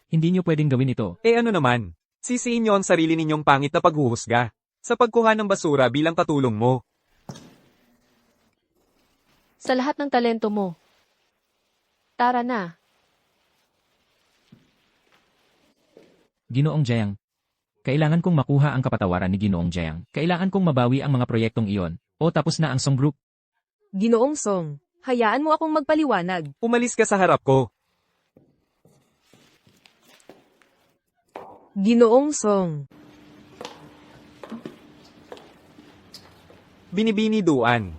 Hindi niyo pwedeng gawin ito. Ano naman? Sisiin niyo ang sarili ninyong pangit na paghuhusga sa pagkuha ng basura bilang katulong mo. Sa lahat ng talento mo. Tara na. Ginoong Jiang. Kailangan kong makuha ang kapatawaran ni Ginoong Jiang. Kailangan kong mabawi ang mga proyektong iyon. O tapos na ang Song Group. Ginoong Song, hayaan mo akong magpaliwanag. Umalis ka sa harap ko. Ginoong Song. Binibini Duan.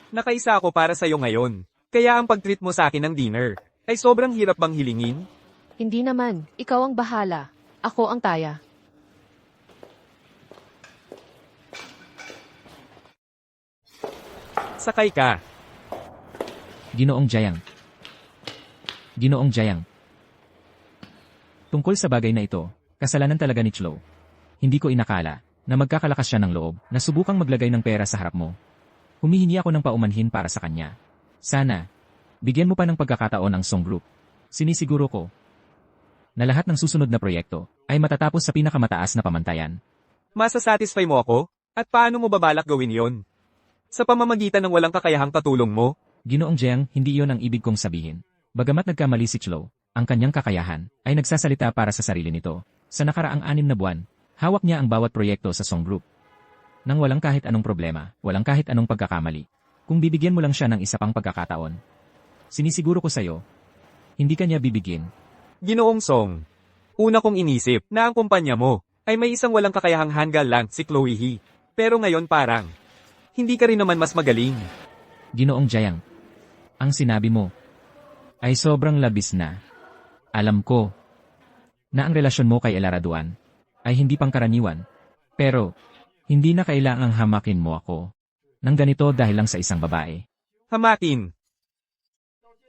Nakaisa ako para sa'yo ngayon. Kaya ang pag-treat mo sa akin ng dinner ay sobrang hirap bang hilingin? Hindi naman. Ikaw ang bahala. Ako ang taya. Sakay ka. Ginoong Jiang. Ginoong Jiang. Tungkol sa bagay na ito, kasalanan talaga ni Chloe. Hindi ko inakala na magkakalakas siya ng loob na subukang maglagay ng pera sa harap mo. Humihingi ako ng paumanhin para sa kanya. Sana, bigyan mo pa ng pagkakataon ang Song Group. Sinisiguro ko. na lahat ng susunod na proyekto ay matatapos sa pinakamataas na pamantayan. Masasatisfy mo ako? At paano mo babalak gawin yon? Sa pamamagitan ng walang kakayahang katulong mo? Ginoong Jiang, hindi iyon ang ibig kong sabihin. Bagamat nagkamali si Chloe, ang kanyang kakayahan ay nagsasalita para sa sarili nito. Sa nakaraang 6 na buwan, hawak niya ang bawat proyekto sa Song Group. Nang walang kahit anong problema, walang kahit anong pagkakamali. Kung bibigyan mo lang siya ng isa pang pagkakataon, sinisiguro ko sa'yo, hindi kanya bibigyan. Ginoong Song, una kong inisip na ang kumpanya mo ay may isang walang kakayahang hanggal lang si Chloe He. Pero ngayon parang, hindi ka rin naman mas magaling. Ginoong Jiang, ang sinabi mo ay sobrang labis na. Alam ko na ang relasyon mo kay Elara Duan ay hindi pangkaraniwan, pero hindi na kailangang hamakin mo ako ng ganito dahil lang sa isang babae. Hamakin.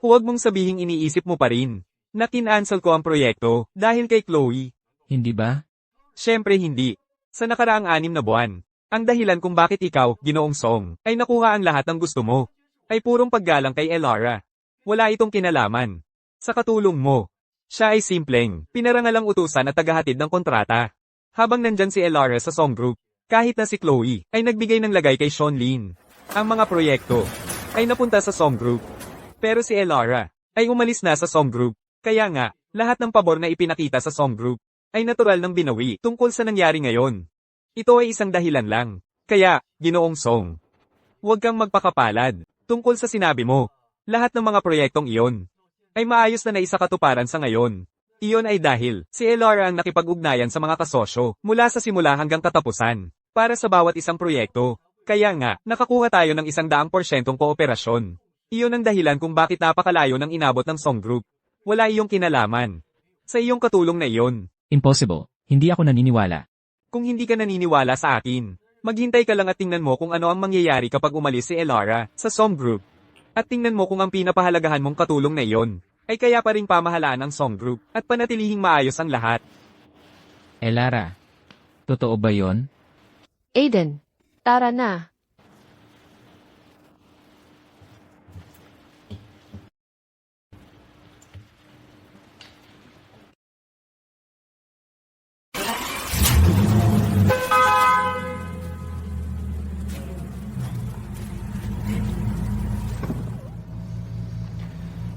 Huwag mong sabihing iniisip mo pa rin na kinansel ko ang proyekto dahil kay Chloe. Hindi ba? Siyempre hindi. Sa nakaraang 6 na buwan, ang dahilan kung bakit ikaw, Ginoong Song, ay nakuha ang lahat ng gusto mo, ay purong paggalang kay Elara. Wala itong kinalaman sa katulong mo. Siya ay simpleng, pinarangalang utusan at tagahatid ng kontrata. Habang nandyan si Elara sa Song Group, kahit na si Chloe ay nagbigay ng lagay kay Sean Lin. Ang mga proyekto ay napunta sa Song Group. Pero si Elara ay umalis na sa Song Group. Kaya nga, lahat ng pabor na ipinakita sa Song Group ay natural ng binawi tungkol sa nangyari ngayon. Ito ay isang dahilan lang. Kaya, Ginoong Song, huwag kang magpakapalad tungkol sa sinabi mo. Lahat ng mga proyektong iyon ay maayos na naisakatuparan sa ngayon. Iyon ay dahil si Elara ang nakipag-ugnayan sa mga kasosyo mula sa simula hanggang katapusan para sa bawat isang proyekto. Kaya nga, nakakuha tayo ng 100% kooperasyon. Iyon ang dahilan kung bakit napakalayo ng inabot ng Song Group. Wala iyong kinalaman sa iyong katulong na iyon. Impossible. Hindi ako naniniwala. Kung hindi ka naniniwala sa akin, maghintay ka lang at tingnan mo kung ano ang mangyayari kapag umalis si Elara sa Song Group. At tingnan mo kung ang pinapahalagahan mong katulong na iyon ay kaya pa ring pamahalaan ng Song Group at panatilihing maayos ang lahat. Elara, totoo ba yon? Aiden, tara na.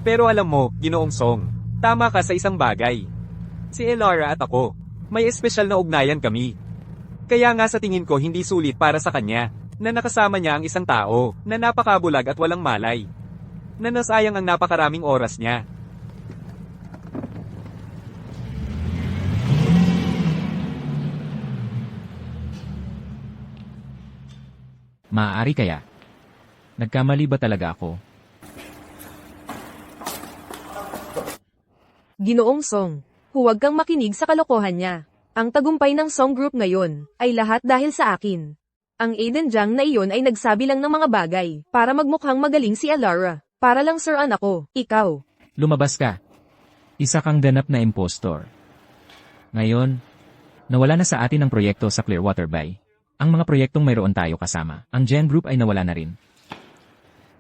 Pero alam mo, Ginoong Song, tama ka sa isang bagay. Si Elara at ako, may espesyal na ugnayan kami. Kaya nga sa tingin ko hindi sulit para sa kanya, na nakasama niya ang isang tao, na napakabulag at walang malay. Na nasayang ang napakaraming oras niya. Maaari kaya? Nagkamali ba talaga ako? Ginoong Song, huwag kang makinig sa kalokohan niya. Ang tagumpay ng Song Group ngayon ay lahat dahil sa akin. Ang Aiden Jiang na iyon ay nagsabi lang ng mga bagay para magmukhang magaling si Elara. Para lang suran ako, ikaw. Lumabas ka. Isa kang ganap na impostor. Ngayon, nawala na sa atin ang proyekto sa Clearwater Bay. Ang mga proyektong mayroon tayo kasama. Ang Gen Group ay nawala na rin.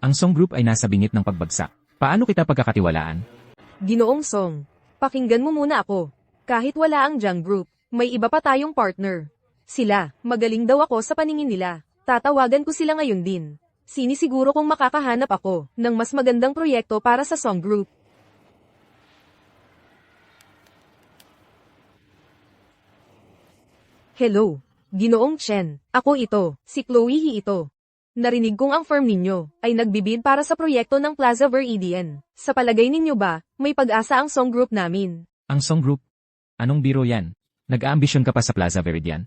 Ang Song Group ay nasa bingit ng pagbagsak. Paano kita pagkakatiwalaan? Ginoong Song, pakinggan mo muna ako. Kahit wala ang Jiang Group, may iba pa tayong partner. Sila, magaling daw ako sa paningin nila. Tatawagan ko sila ngayon din. Sinisiguro kong makakahanap ako ng mas magandang proyekto para sa Song Group. Hello, Ginoong Chen. Ako ito, si Chloe He ito. Narinig kong ang firm ninyo ay nagbibid para sa proyekto ng Plaza Veridian. Sa palagay ninyo ba, may pag-asa ang Song Group namin? Ang Song Group? Anong biro yan? Nag-aambisyon ka pa sa Plaza Veridian?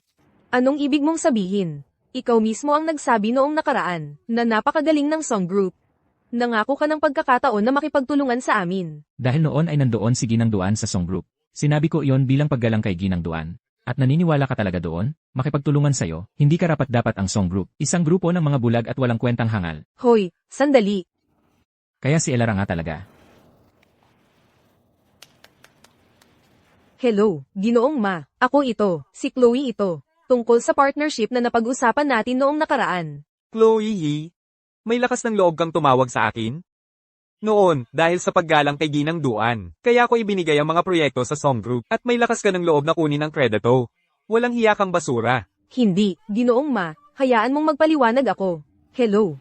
Anong ibig mong sabihin? Ikaw mismo ang nagsabi noong nakaraan na napakagaling ng Song Group. Nangako ka ng pagkakataon na makipagtulungan sa amin. Dahil noon ay nandoon si Ginang Duan sa Song Group. Sinabi ko iyon bilang paggalang kay Ginang Duan. At naniniwala ka talaga doon? Makipagtulungan sa'yo, hindi karapat-dapat ang Song Group. Isang grupo ng mga bulag at walang kwentang hangal. Hoy, sandali. Kaya si Elara nga talaga. Hello, Ginoong Ma. Ako ito, si Chloe ito. Tungkol sa partnership na napag-usapan natin noong nakaraan. Chloe He, may lakas ng loob kang tumawag sa akin? Noon, dahil sa paggalang kay Ginang Duan, kaya ko ibinigay ang mga proyekto sa Song Group at may lakas ka ng loob na kunin ang kredito. Walang hiya kang basura. Hindi, Ginoong Ma, hayaan mong magpaliwanag ako. Hello.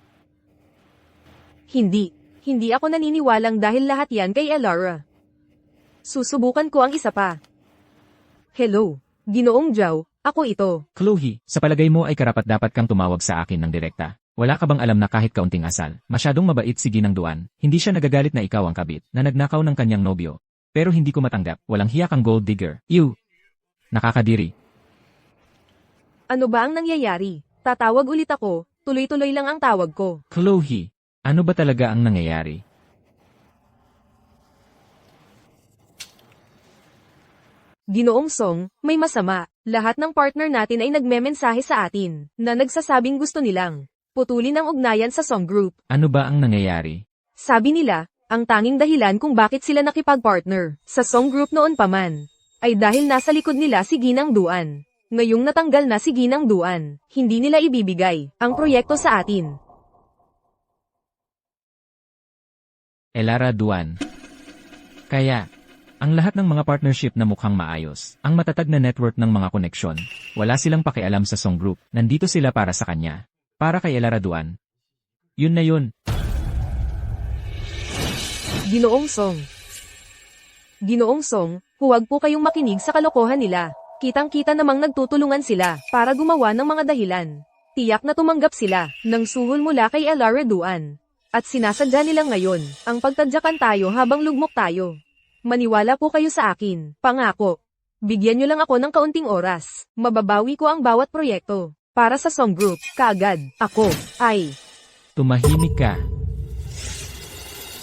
Hindi ako naniniwalang dahil lahat yan kay Elara. Susubukan ko ang isa pa. Hello, Ginoong Zhao, ako ito. Chloe, sa palagay mo ay karapat-dapat kang tumawag sa akin ng direkta. Wala ka bang alam na kahit kaunting asal, masyadong mabait si Ginang Duan, hindi siya nagagalit na ikaw ang kabit, na nagnakaw ng kanyang nobyo. Pero hindi ko matanggap, walang hiya kang gold digger. You! Nakakadiri. Ano ba ang nangyayari? Tatawag ulit ako, tuloy-tuloy lang ang tawag ko. Chloe, ano ba talaga ang nangyayari? Ginoong Song, may masama. Lahat ng partner natin ay nagmemensahe sa atin, na nagsasabing gusto nilang putulin ang ugnayan sa Song Group. Ano ba ang nangyayari? Sabi nila, ang tanging dahilan kung bakit sila nakipag-partner sa Song Group noon pa man, ay dahil nasa likod nila si Ginang Duan. Ngayong natanggal na si Ginang Duan, hindi nila ibibigay ang proyekto sa atin. Elara Duan. Kaya, ang lahat ng mga partnership na mukhang maayos, ang matatag na network ng mga koneksyon, wala silang pakialam sa Song Group, nandito sila para sa kanya. Para kay Elara Duan. Yun na yun. Ginoong Song. Ginoong Song, huwag po kayong makinig sa kalokohan nila. Kitang-kita namang nagtutulungan sila para gumawa ng mga dahilan. Tiyak na tumanggap sila ng suhol mula kay Elara Duan. At sinasadya nilang ngayon ang pagtadyakan tayo habang lugmok tayo. Maniwala po kayo sa akin, pangako. Bigyan nyo lang ako ng kaunting oras. Mababawi ko ang bawat proyekto. Para sa Song Group, kaagad, ako, ay... Tumahimik ka.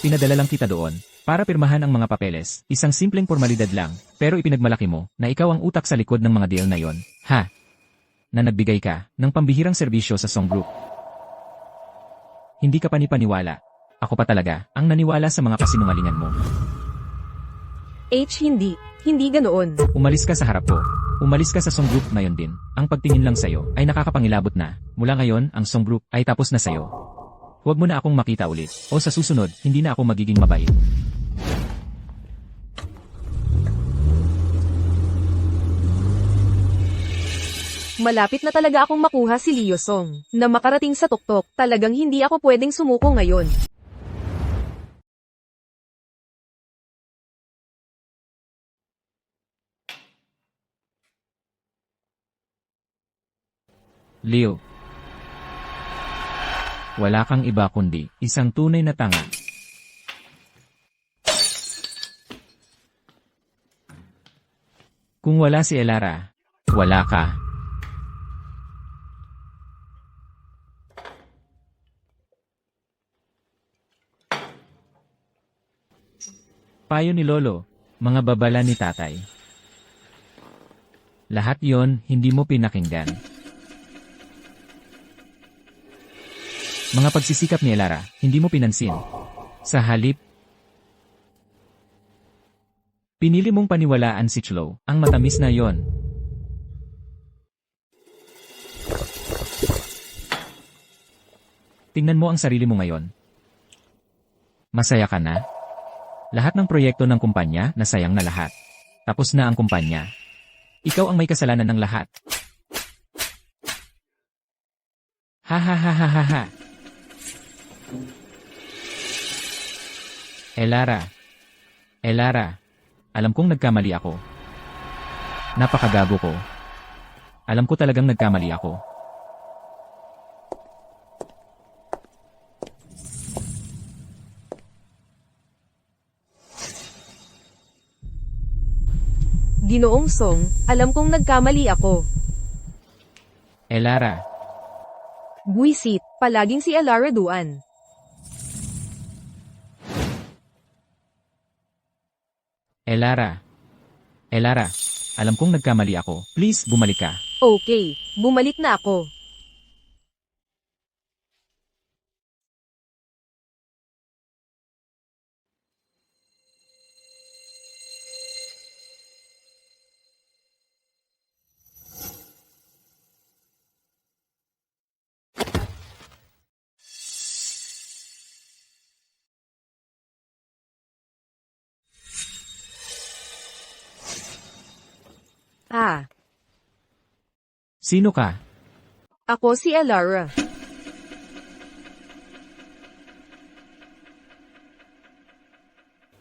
Pinadala lang kita doon, para pirmahan ang mga papeles, isang simpleng formalidad lang, pero ipinagmalaki mo, na ikaw ang utak sa likod ng mga deal na yon. Ha? Na nagbigay ka, ng pambihirang serbisyo sa Song Group. Hindi ka panipaniwala. Ako pa talaga, ang naniwala sa mga kasinungalingan mo. Hindi ganoon. Umalis ka sa harap ko. Umalis ka sa Song Group ngayon din. Ang pagtingin lang sa'yo ay nakakapangilabot na. Mula ngayon, ang Song Group ay tapos na sa'yo. Huwag mo na akong makita ulit. O sa susunod, hindi na ako magiging mabait. Malapit na talaga akong makuha si Leo Song, na makarating sa tuktok. Talagang hindi ako pwedeng sumuko ngayon. Leo. Wala kang iba kundi isang tunay na tanga. Kung wala si Elara, wala ka. Payo ni Lolo, mga babala ni Tatay. Lahat yon hindi mo pinakinggan. Mga pagsisikap ni Elara, hindi mo pinansin. Sa halip, pinili mong paniwalaan si Chloe, ang matamis na yon. Tingnan mo ang sarili mo ngayon. Masaya ka na? Lahat ng proyekto ng kumpanya, nasayang na lahat. Tapos na ang kumpanya. Ikaw ang may kasalanan ng lahat. Ha ha ha ha ha ha. Elara, alam kong nagkamali ako. Napakagago ko. Alam ko talagang nagkamali ako. Ginoong Song, alam kong nagkamali ako. Elara, Buisit, palaging si Elara Duan. Elara, alam kong nagkamali ako. Please, bumalik ka. Okay, bumalik na ako. Sino ka? Ako si Elara.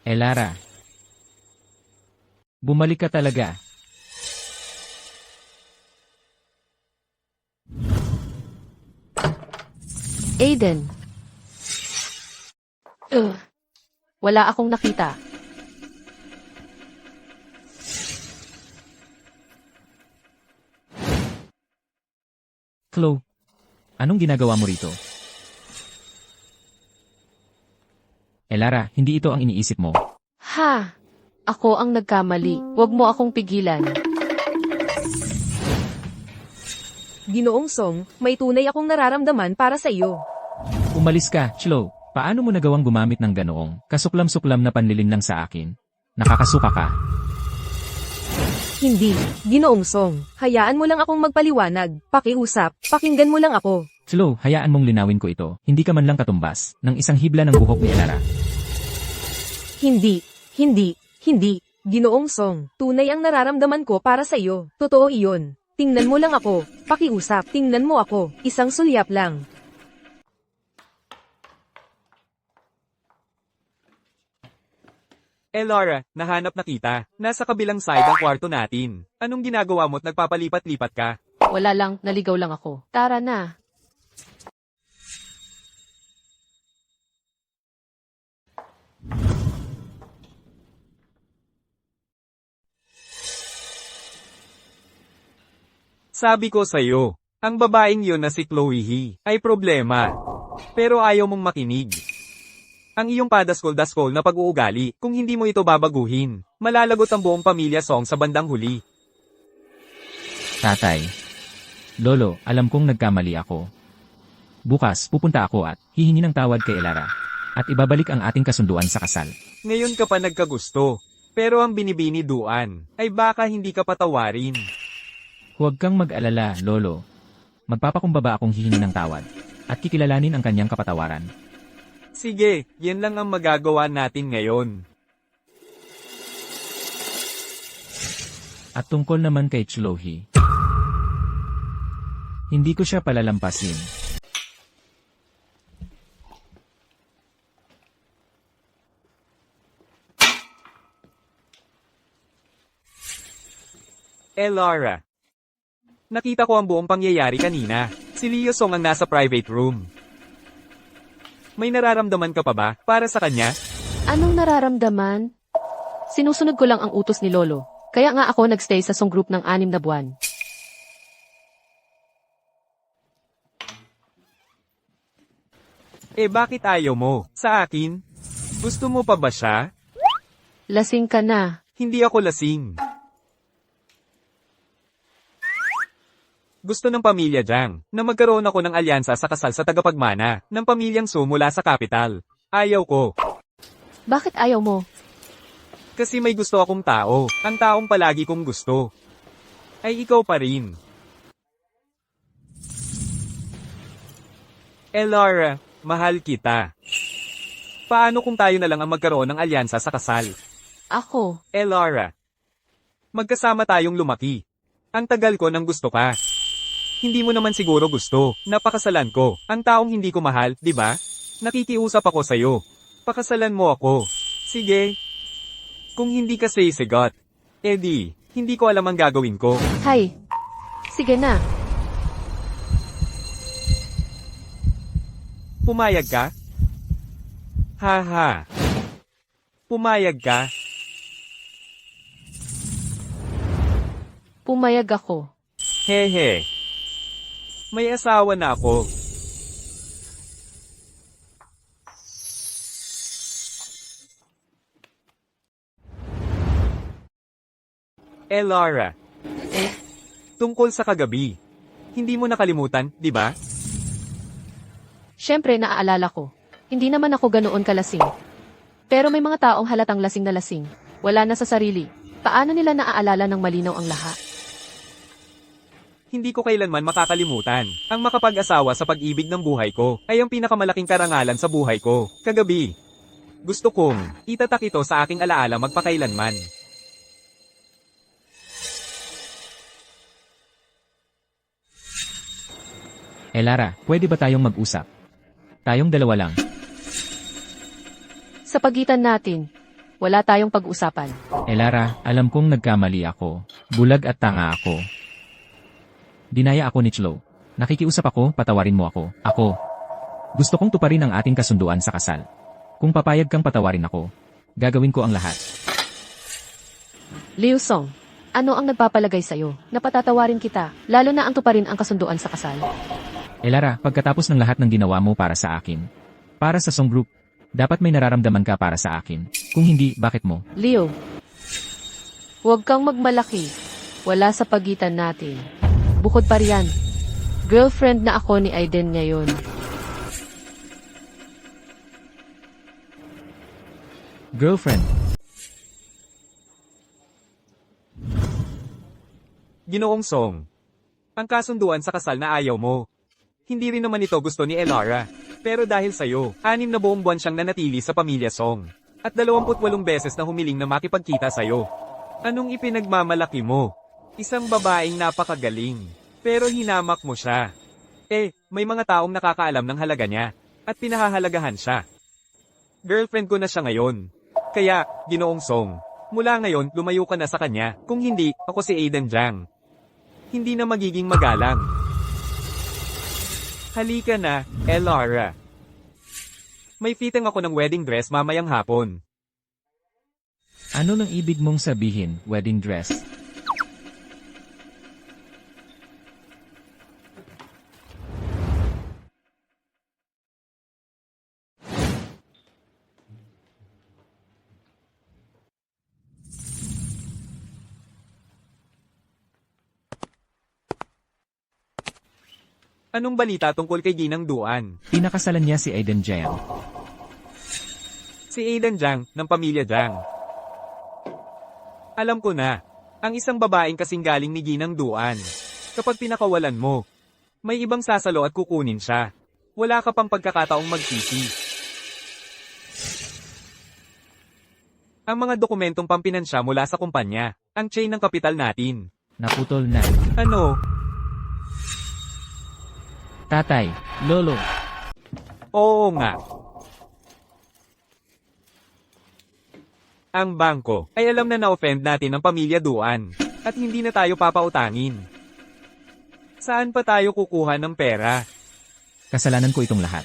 Elara. Bumalik ka talaga. Aiden. Wala akong nakita. Chloe, anong ginagawa mo rito? Elara, hindi ito ang iniisip mo. Ha! Ako ang nagkamali. Huwag mo akong pigilan. Ginoong Song, may tunay akong nararamdaman para sa iyo. Umalis ka, Chloe. Paano mo nagawang gumamit ng ganoong kasuklam-suklam na panliling lang sa akin? Nakakasuka ka. Hindi, Ginoong Song. Hayaan mo lang akong magpaliwanag. Pakiusap, pakinggan mo lang ako. Chloe, hayaan mong linawin ko ito. Hindi ka man lang katumbas ng isang hibla ng buhok ni Elara. Hindi. Ginoong Song, tunay ang nararamdaman ko para sa iyo. Totoo iyon. Tingnan mo lang ako. Pakiusap, tingnan mo ako. Isang sulyap lang. Laura, nahanap na kita. Nasa kabilang side ang kwarto natin. Anong ginagawa mo at nagpapalipat-lipat ka? Wala lang, naligaw lang ako. Tara na. Sabi ko sa'yo, ang babaeng yun na si Chloe He ay problema. Pero ayaw mong makinig. Ang iyong padaskol-daskol na pag-uugali, kung hindi mo ito babaguhin, malalagot ang buong pamilya Song sa bandang huli. Tatay. Lolo, alam kong nagkamali ako. Bukas, pupunta ako at hihingi ng tawad kay Elara. At ibabalik ang ating kasunduan sa kasal. Ngayon ka pa nagkagusto. Pero ang binibini duan, ay baka hindi ka patawarin. Huwag kang mag-alala, Lolo. Magpapakumbaba akong hihingi ng tawad. At kikilalanin ang kanyang kapatawaran. Sige, yan lang ang magagawa natin ngayon. At tungkol naman kay Chloe. Hindi ko siya palalampasin. Laura. Nakita ko ang buong pangyayari kanina. Si Leo Song ang nasa private room. May nararamdaman ka pa ba para sa kanya? Anong nararamdaman? Sinusunod ko lang ang utos ni Lolo. Kaya nga ako nagstay sa Song Group ng 6 na buwan. Bakit ayaw mo? Sa akin? Gusto mo pa ba siya? Lasing ka na. Hindi ako lasing. Gusto ng pamilya Jiang na magkaroon ako ng alyansa sa kasal sa tagapagmana ng pamilyang Su mula sa kapital. Ayaw ko. Bakit ayaw mo? Kasi may gusto akong tao. Ang taong palagi kong gusto. Ay ikaw pa rin. Laura, mahal kita. Paano kung tayo na lang ang magkaroon ng alyansa sa kasal? Ako. Laura, magkasama tayong lumaki. Ang tagal ko nang gusto ka. Hindi mo naman siguro gusto. Napakasalan ko. Ang taong hindi ko mahal, di ba? Nakikiusap ako sa'yo. Pakasalan mo ako. Sige. Kung hindi ka sisigot, Eddie, hindi ko alam ang gagawin ko. Hay. Sige na. Pumayag ka? Haha. Pumayag ka? Pumayag ako. Hehe. May asawa na ako. Laura. Tungkol sa kagabi. Hindi mo nakalimutan, di ba? Siyempre naaalala ko. Hindi naman ako ganoon kalasing. Pero may mga taong halatang lasing na lasing. Wala na sa sarili. Paano nila naaalala ng malinaw ang lahat? Hindi ko kailanman makakalimutan. Ang makapag-asawa sa pag-ibig ng buhay ko ay ang pinakamalaking karangalan sa buhay ko. Kagabi. Gusto kong itatak ito sa aking alaala magpakailanman. Lara, pwede ba tayong mag-usap? Tayong dalawa lang. Sa pagitan natin, wala tayong pag-usapan. Lara, alam kong nagkamali ako. Bulag at tanga ako. Dinaya ako ni Chloe. Nakikiusap ako, patawarin mo ako. Ako. Gusto kong tuparin ang ating kasunduan sa kasal. Kung papayag kang patawarin ako, gagawin ko ang lahat. Liu Song, ano ang nagpapalagay sa'yo na patatawarin kita, lalo na ang tuparin ang kasunduan sa kasal? Lara, pagkatapos ng lahat ng ginawa mo para sa akin, para sa Song Group, dapat may nararamdaman ka para sa akin. Kung hindi, bakit mo? Leo, huwag kang magmalaki. Wala sa pagitan natin. Bukod pa riyan, girlfriend na ako ni Aiden ngayon. Girlfriend. Ginoong Song. Ang kasunduan sa kasal na ayaw mo. Hindi rin naman ito gusto ni Elara. Pero dahil sa'yo, 6 na buong buwan siyang nanatili sa pamilya Song. At 28 beses na humiling na makipagkita sa'yo. Anong ipinagmamalaki mo? Isang babaeng napakagaling. Pero hinamak mo siya. May mga taong nakakaalam ng halaga niya. At pinahahalagahan siya. Girlfriend ko na siya ngayon. Kaya, Ginoong Song, mula ngayon lumayo ka na sa kanya. Kung hindi, ako si Aiden Jiang. Hindi na magiging magalang. Halika na, Elara. May fitting ako ng wedding dress mamayang hapon. Ano nang ibig mong sabihin, wedding dress? Anong balita tungkol kay Ginang Duan? Pinakasalan niya si Aiden Jiang. Si Aiden Jiang, ng pamilya Jiang. Alam ko na, ang isang babaeng kasing galing ni Ginang Duan. Kapag pinakawalan mo, may ibang sasalo at kukunin siya. Wala ka pang pagkakataong magsisi. Ang mga dokumentong pampinansya mula sa kumpanya, ang chain ng kapital natin. Naputol na. Ano? Tatay, lolo, Oo nga. Ang bangko ay alam na na-offend natin ang pamilya Duan at hindi na tayo papautangin. Saan pa tayo kukuha ng pera? kasalanan ko itong lahat.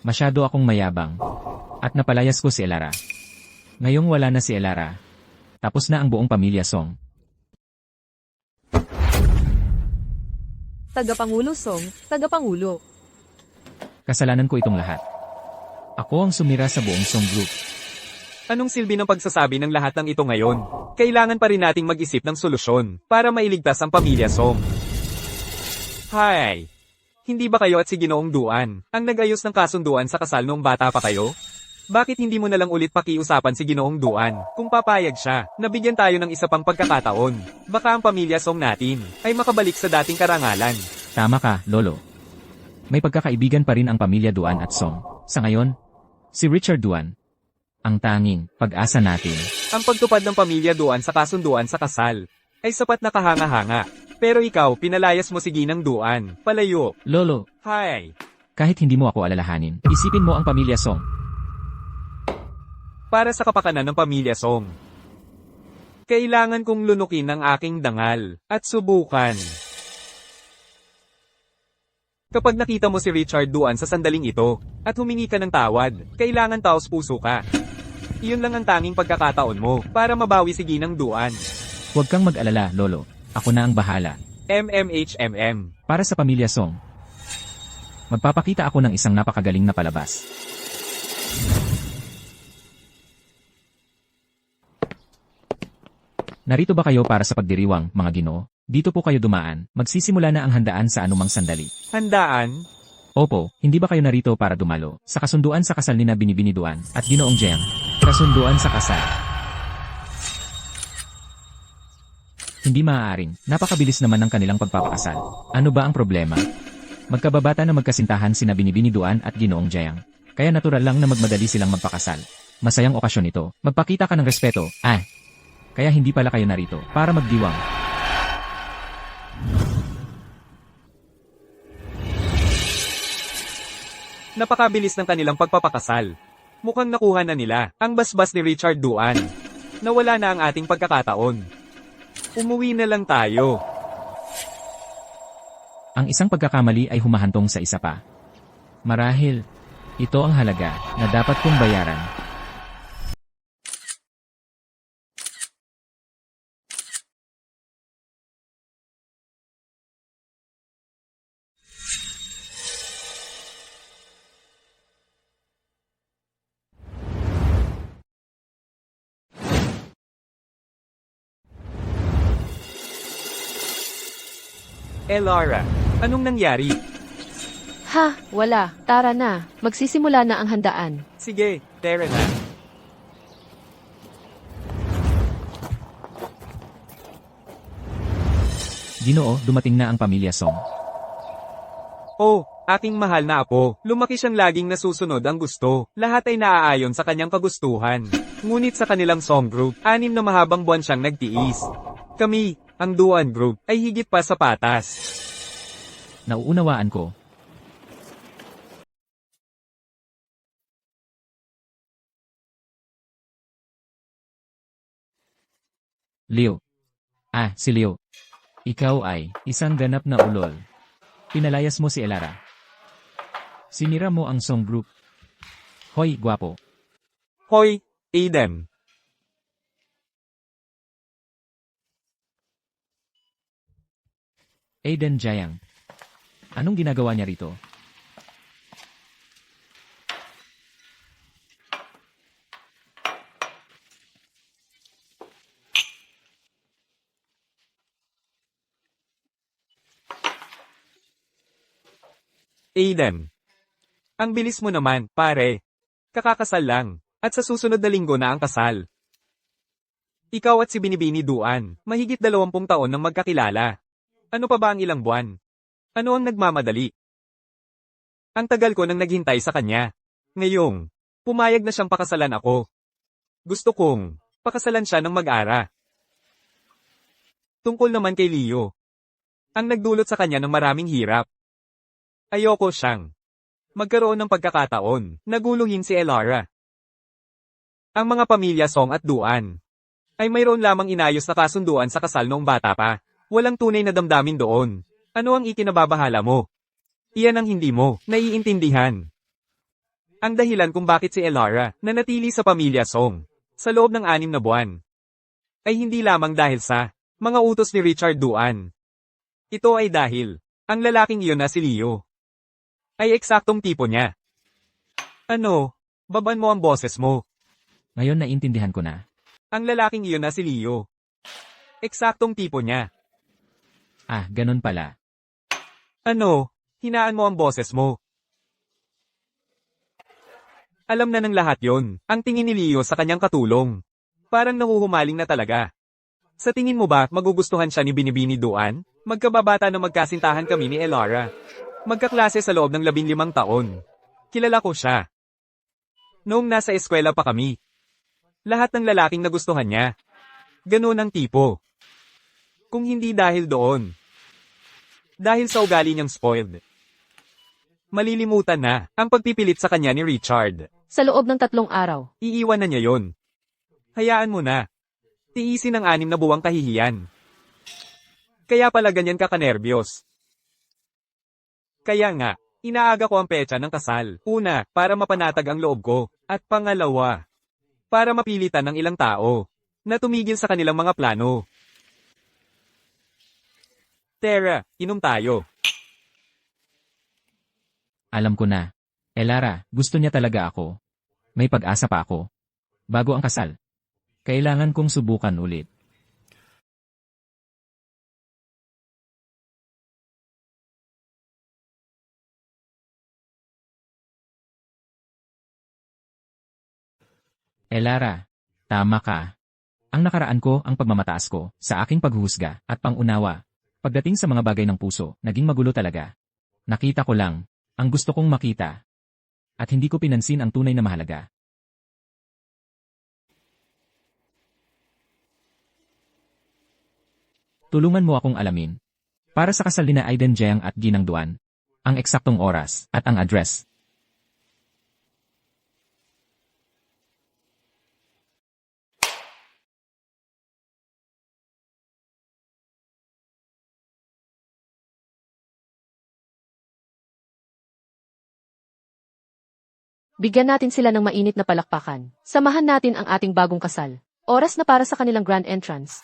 Masyado akong mayabang. At napalayas ko si Elara. Ngayong wala na si Elara. Tapos na ang buong pamilya Song. Tagapangulo Song, Tagapangulo. Kasalanan ko itong lahat. Ako ang sumira sa buong Song Group. Anong silbi ng pagsasabi ng lahat ng ito ngayon? Kailangan pa rin nating mag-isip ng solusyon para mailigtas ang pamilya Song. Hi! Hindi ba kayo at si Ginoong Duan ang nag-ayos ng kasunduan sa kasal noong bata pa kayo? Bakit hindi mo na lang ulit pakiusapan si Ginoong Duan kung papayag siya? Nabigyan tayo ng isa pang pagkakataon. Baka ang pamilya Song natin ay makabalik sa dating karangalan. Tama ka, Lolo. May pagkakaibigan pa rin ang pamilya Duan at Song. Sa ngayon, si Richard Duan. Ang tanging pag-asa natin. Ang pagtupad ng pamilya Duan sa kasunduan sa kasal ay sapat na kahanga-hanga. Pero ikaw, pinalayas mo si Ginang Duan. Palayo. Lolo, Hi! kahit hindi mo ako alalahanin, isipin mo ang pamilya Song. Para sa kapakanan ng pamilya Song. Kailangan kong lunukin ang aking dangal at subukan. Kapag nakita mo si Richard Duan sa sandaling ito at humingi ka ng tawad, kailangan taos puso ka. Iyon lang ang tanging pagkakataon mo para mabawi si Ginang Duan. Huwag kang mag-alala, Lolo. Ako na ang bahala. MMHMM. Para sa pamilya Song. Magpapakita ako ng isang napakagaling na palabas. Narito ba kayo para sa pagdiriwang, mga Ginoo? Dito po kayo dumaan. Magsisimula na ang handaan sa anumang sandali. Handaan? Opo, hindi ba kayo narito para dumalo sa kasunduan sa kasal ni na Binibini Duan at Ginoong Jiang? Kasunduan sa kasal. Hindi maaaring. Napakabilis naman ng kanilang pagpapakasal. Ano ba ang problema? Magkababata na magkasintahan sina Binibini Duan at Ginoong Jiang. Kaya natural lang na magmadali silang magpakasal. Masayang okasyon ito. Magpakita ka ng respeto. Kaya hindi pala kayo narito para magdiwang. Napakabilis ng kanilang pagpapakasal. Mukhang nakuha na nila ang basbas ni Richard Duan. Nawala na ang ating pagkakataon. Umuwi na lang tayo. Ang isang pagkakamali ay humahantong sa isa pa. Marahil, ito ang halaga na dapat kong bayaran. Elara, anong nangyari? Ha, wala. Tara na. Magsisimula na ang handaan. Sige, Tara na. Ginoo, dumating na ang pamilya Song. Oh, aking mahal na apo. Lumaki siyang laging nasusunod ang gusto. Lahat ay naaayon sa kanyang kagustuhan. Ngunit sa kanilang song group, 6 na mahabang buwan siyang nagtiis. Kami, ang Duan Group, ay higit pa sa patas. Nauunawaan ko. Leo. Si Leo. Ikaw ay isang ganap na ulol. Pinalayas mo si Elara. Sinira mo ang song group. Hoy, gwapo. Hoy, Aiden. Aiden Jayang. Anong ginagawa niya rito? Aiden. Ang bilis mo naman, pare. Kakakasal lang. At sa susunod na linggo na ang kasal. Ikaw at si Binibini Duan, mahigit 20 taon nang magkakilala. Ano pa ba ang ilang buwan? Ano ang nagmamadali? Ang tagal ko nang naghintay sa kanya. Ngayong, pumayag na siyang pakasalan ako. Gusto kong, pakasalan siya ng mag-ara. Tungkol naman kay Leo. Ang nagdulot sa kanya ng maraming hirap. Ayoko siyang magkaroon ng pagkakataon, naguluhin si Elara. Ang mga pamilya Song at Duan ay mayroon lamang inayos na kasunduan sa kasal noong bata pa. Walang tunay na damdamin doon. Ano ang ikinababahala mo? Iyan ang hindi mo naiintindihan. Ang dahilan kung bakit si Elara nanatili sa pamilya Song sa loob ng 6 na buwan ay hindi lamang dahil sa mga utos ni Richard Duan. Ito ay dahil ang lalaking iyon na si Leo ay eksaktong tipo niya. Ano? Baban mo ang boses mo. Ngayon naintindihan ko na. Ang lalaking iyon na si Leo. Eksaktong tipo niya. Ganun pala. Ano? Hinaan mo ang boses mo. Alam na ng lahat yon. Ang tingin ni Leo sa kanyang katulong. Parang nahuhumaling na talaga. Sa tingin mo ba magugustuhan siya ni Binibini Duan? Magkababata na magkasintahan kami ni Elara. Magkaklase sa loob ng 15 taon. Kilala ko siya. Noong nasa eskwela pa kami. Lahat ng lalaking nagustuhan niya. Ganun ang tipo. Kung hindi dahil doon. Dahil sa ugali niyang spoiled. Malilimutan na ang pagpipilit sa kanya ni Richard. Sa loob ng 3 araw. Iiwan na niya yon. Hayaan mo na. Tiisin ang 6 na buwang kahihiyan. Kaya pala ganyan ka kanerbiyos. Kaya nga, inaaga ko ang petsa ng kasal. Una, para mapanatag ang loob ko. At pangalawa, para mapilitan ng ilang tao na tumigil sa kanilang mga plano. Tara, inom tayo. Alam ko na. Elara, gusto niya talaga ako. May pag-asa pa ako. Bago ang kasal. Kailangan kong subukan ulit. Elara, tama ka. Ang nakaraan ko ang pagmamataas ko sa aking paghuhusga at pangunawa. Pagdating sa mga bagay ng puso, naging magulo talaga. Nakita ko lang ang gusto kong makita. At hindi ko pinansin ang tunay na mahalaga. Tulungan mo akong alamin. Para sa kasal ni Aiden Jiang at Ginang Duan, ang eksaktong oras at ang address. Bigyan natin sila ng mainit na palakpakan. Samahan natin ang ating bagong kasal. Oras na para sa kanilang grand entrance.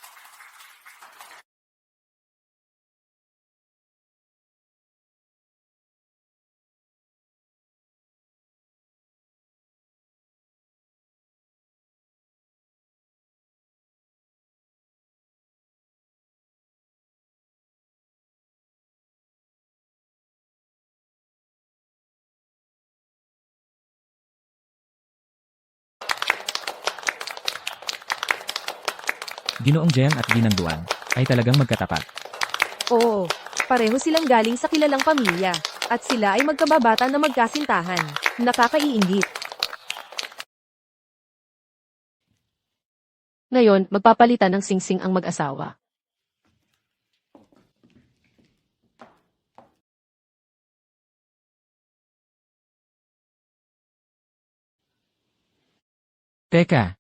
Ginoong Jeyang at Ginang Duan ay talagang magkatapat. Oo, pareho silang galing sa kilalang pamilya. At sila ay magkababata na magkasintahan. Nakakaiinggit. Ngayon, magpapalitan ng singsing ang mag-asawa. Teka,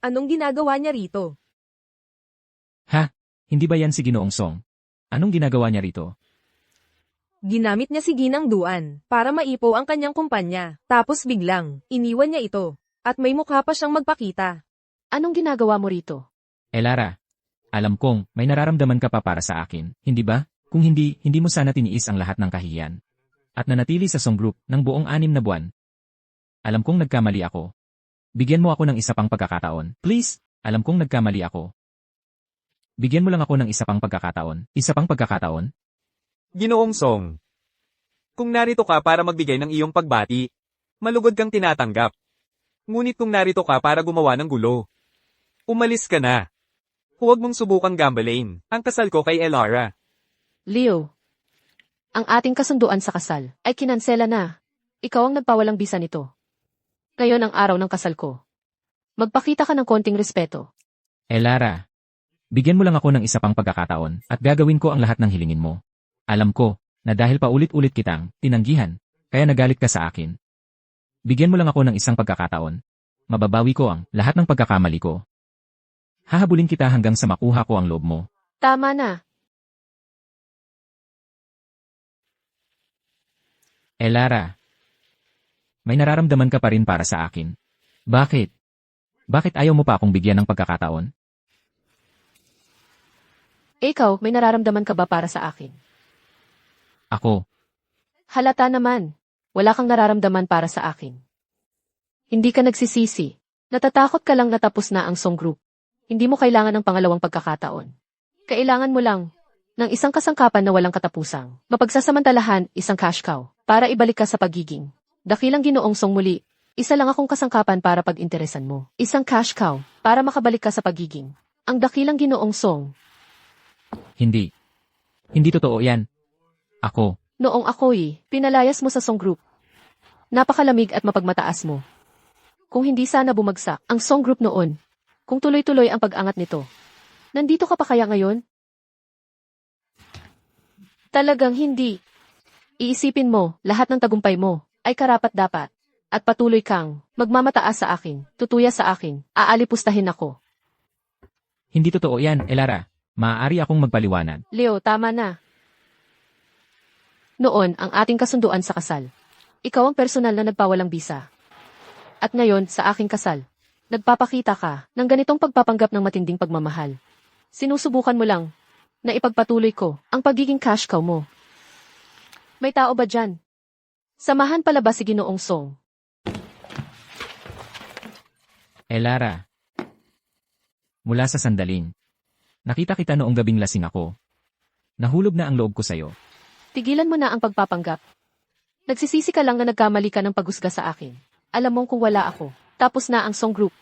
Anong ginagawa niya rito? hindi ba yan si Ginoong Song? Anong ginagawa niya rito? Ginamit niya si Ginang Duan para maipo ang kanyang kumpanya. Tapos biglang, iniwan niya ito. At may mukha pa siyang magpakita. Anong ginagawa mo rito? Lara, alam kong may nararamdaman ka pa para sa akin, hindi ba? Kung hindi, hindi mo sana tiniis ang lahat ng kahihiyan. At nanatili sa Song Group ng buong 6 na buwan. Alam kong nagkamali ako. Bigyan mo ako ng isa pang pagkakataon. Please, alam kong nagkamali ako. Bigyan mo lang ako ng isa pang pagkakataon. Isa pang pagkakataon? Ginoong Song. Kung narito ka para magbigay ng iyong pagbati, malugod kang tinatanggap. Ngunit kung narito ka para gumawa ng gulo, umalis ka na. Huwag mong subukang gambalain ang kasal ko kay Elara. Leo, ang ating kasunduan sa kasal ay kinansela na. Ikaw ang nagpawalang bisa nito. Ngayon ang araw ng kasal ko. Magpakita ka ng konting respeto. Lara, bigyan mo lang ako ng isa pang pagkakataon at gagawin ko ang lahat ng hilingin mo. Alam ko na dahil paulit-ulit kitang tinanggihan, kaya nagalit ka sa akin. Bigyan mo lang ako ng isang pagkakataon. Mababawi ko ang lahat ng pagkakamali ko. Hahabulin kita hanggang sa makuha ko ang loob mo. Tama na. Lara, may nararamdaman ka pa rin para sa akin. Bakit? Bakit ayaw mo pa akong bigyan ng pagkakataon? Ikaw, may nararamdaman ka ba para sa akin? Ako, Halata naman. Wala kang nararamdaman para sa akin. Hindi ka nagsisisi. Natatakot ka lang na tapos na ang Song Group. Hindi mo kailangan ng pangalawang pagkakataon. Kailangan mo lang ng isang kasangkapan na walang katapusang. Mapagsasamantalahan, isang cash cow, para ibalik ka sa pagiging dakilang Ginoong Song muli. Isa lang akong kasangkapan para pag-interesan mo. Isang cash cow, para makabalik ka sa pagiging ang dakilang Ginoong Song. hindi. Hindi totoo yan. Ako, Noong ako'y pinalayas mo sa Song Group. Napakalamig at mapagmataas mo. Kung hindi sana bumagsak ang Song Group noon, kung tuloy-tuloy ang pag-angat nito, nandito ka pa kaya ngayon? Talagang hindi. Iisipin mo, lahat ng tagumpay mo ay karapat-dapat. At patuloy kang magmamataas sa akin, tutuya sa akin, aalipustahin ako. hindi totoo yan, Lara. Maaari akong magpaliwanag. Leo, tama na. Noon, ang ating kasunduan sa kasal. Ikaw ang personal na nagpawalang bisa. At ngayon, sa aking kasal, nagpapakita ka ng ganitong pagpapanggap ng matinding pagmamahal. Sinusubukan mo lang na ipagpatuloy ko ang pagiging cash cow mo. May tao ba dyan? Samahan pala ba si Ginoong Song? Lara, mula sa sandaling. Nakita kita noong gabing lasing ako. Nahulog na ang loob ko sa'yo. Tigilan mo na ang pagpapanggap. Nagsisisi ka lang na nagkamali ka ng paghusga sa akin. Alam mong kung wala ako, tapos na ang Song Group.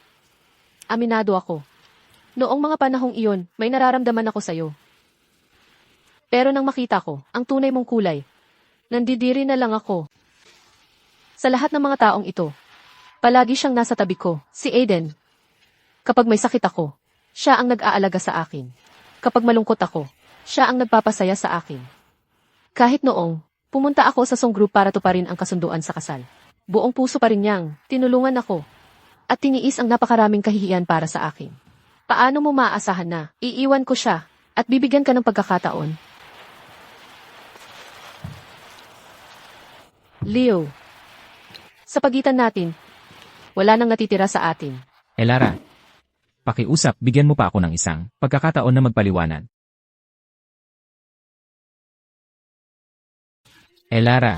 Aminado ako. Noong mga panahong iyon, may nararamdaman ako sa'yo. Pero nang makita ko, ang tunay mong kulay, nandidiri na lang ako. Sa lahat ng mga taong ito, palagi siyang nasa tabi ko, si Aiden. Kapag may sakit ako, siya ang nag-aalaga sa akin. Kapag malungkot ako, siya ang nagpapasaya sa akin. Kahit noong, pumunta ako sa Song Group para tuparin ang kasunduan sa kasal. Buong puso pa rin niyang tinulungan ako. at tiniis ang napakaraming kahihiyan para sa akin. Paano mo maaasahan na iiwan ko siya at bibigyan ka ng pagkakataon? Leo, sa pagitan natin, wala nang natitira sa atin. Elara, pakiusap, bigyan mo pa ako ng isang pagkakataon na magpaliwanag. Elara.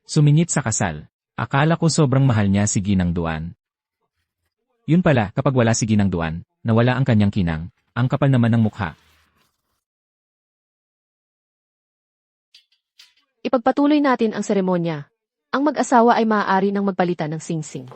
Sumingit sa kasal. Akala ko sobrang mahal niya si Ginang Duan. Yun pala, kapag wala si Ginang Duan, nawala ang kanyang kinang, ang kapal naman ng mukha. Ipagpatuloy natin ang seremonya. Ang mag-asawa ay maaari ng magpalitan ng singsing.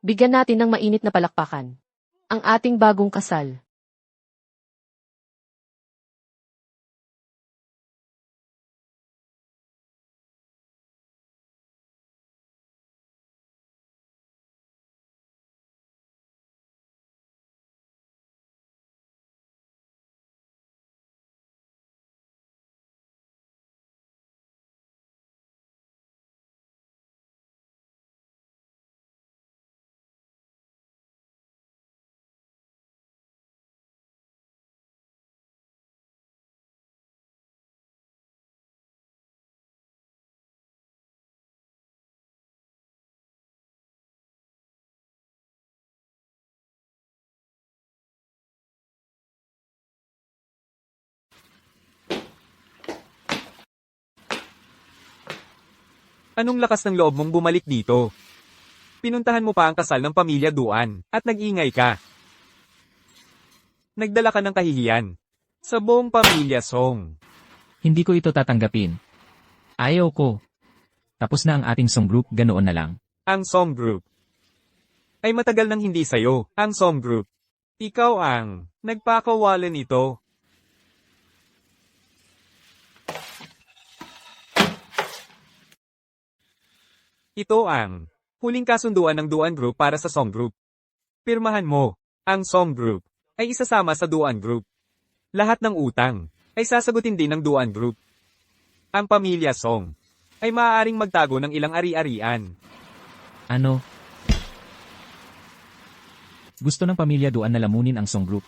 Bigyan natin ng mainit na palakpakan ang ating bagong kasal. Anong lakas ng loob mong bumalik dito? Pinuntahan mo pa ang kasal ng pamilya Duan, at nag-ingay ka. Nagdala ka ng kahihiyan. Sa buong pamilya Song. Hindi ko ito tatanggapin. Ayaw ko. Tapos na ang ating song group, ganoon na lang. Ang Song Group. Ay matagal nang hindi sayo, ang Song Group. Ikaw ang nagpakawalan nito. Ito ang huling kasunduan ng Duan Group para sa Song Group. Pirmahan mo, ang Song Group ay isasama sa Duan Group. Lahat ng utang ay sasagutin din ng Duan Group. Ang pamilya Song ay maaaring magtago ng ilang ari-arian. Ano? Gusto ng pamilya Duan na lamunin ang song group.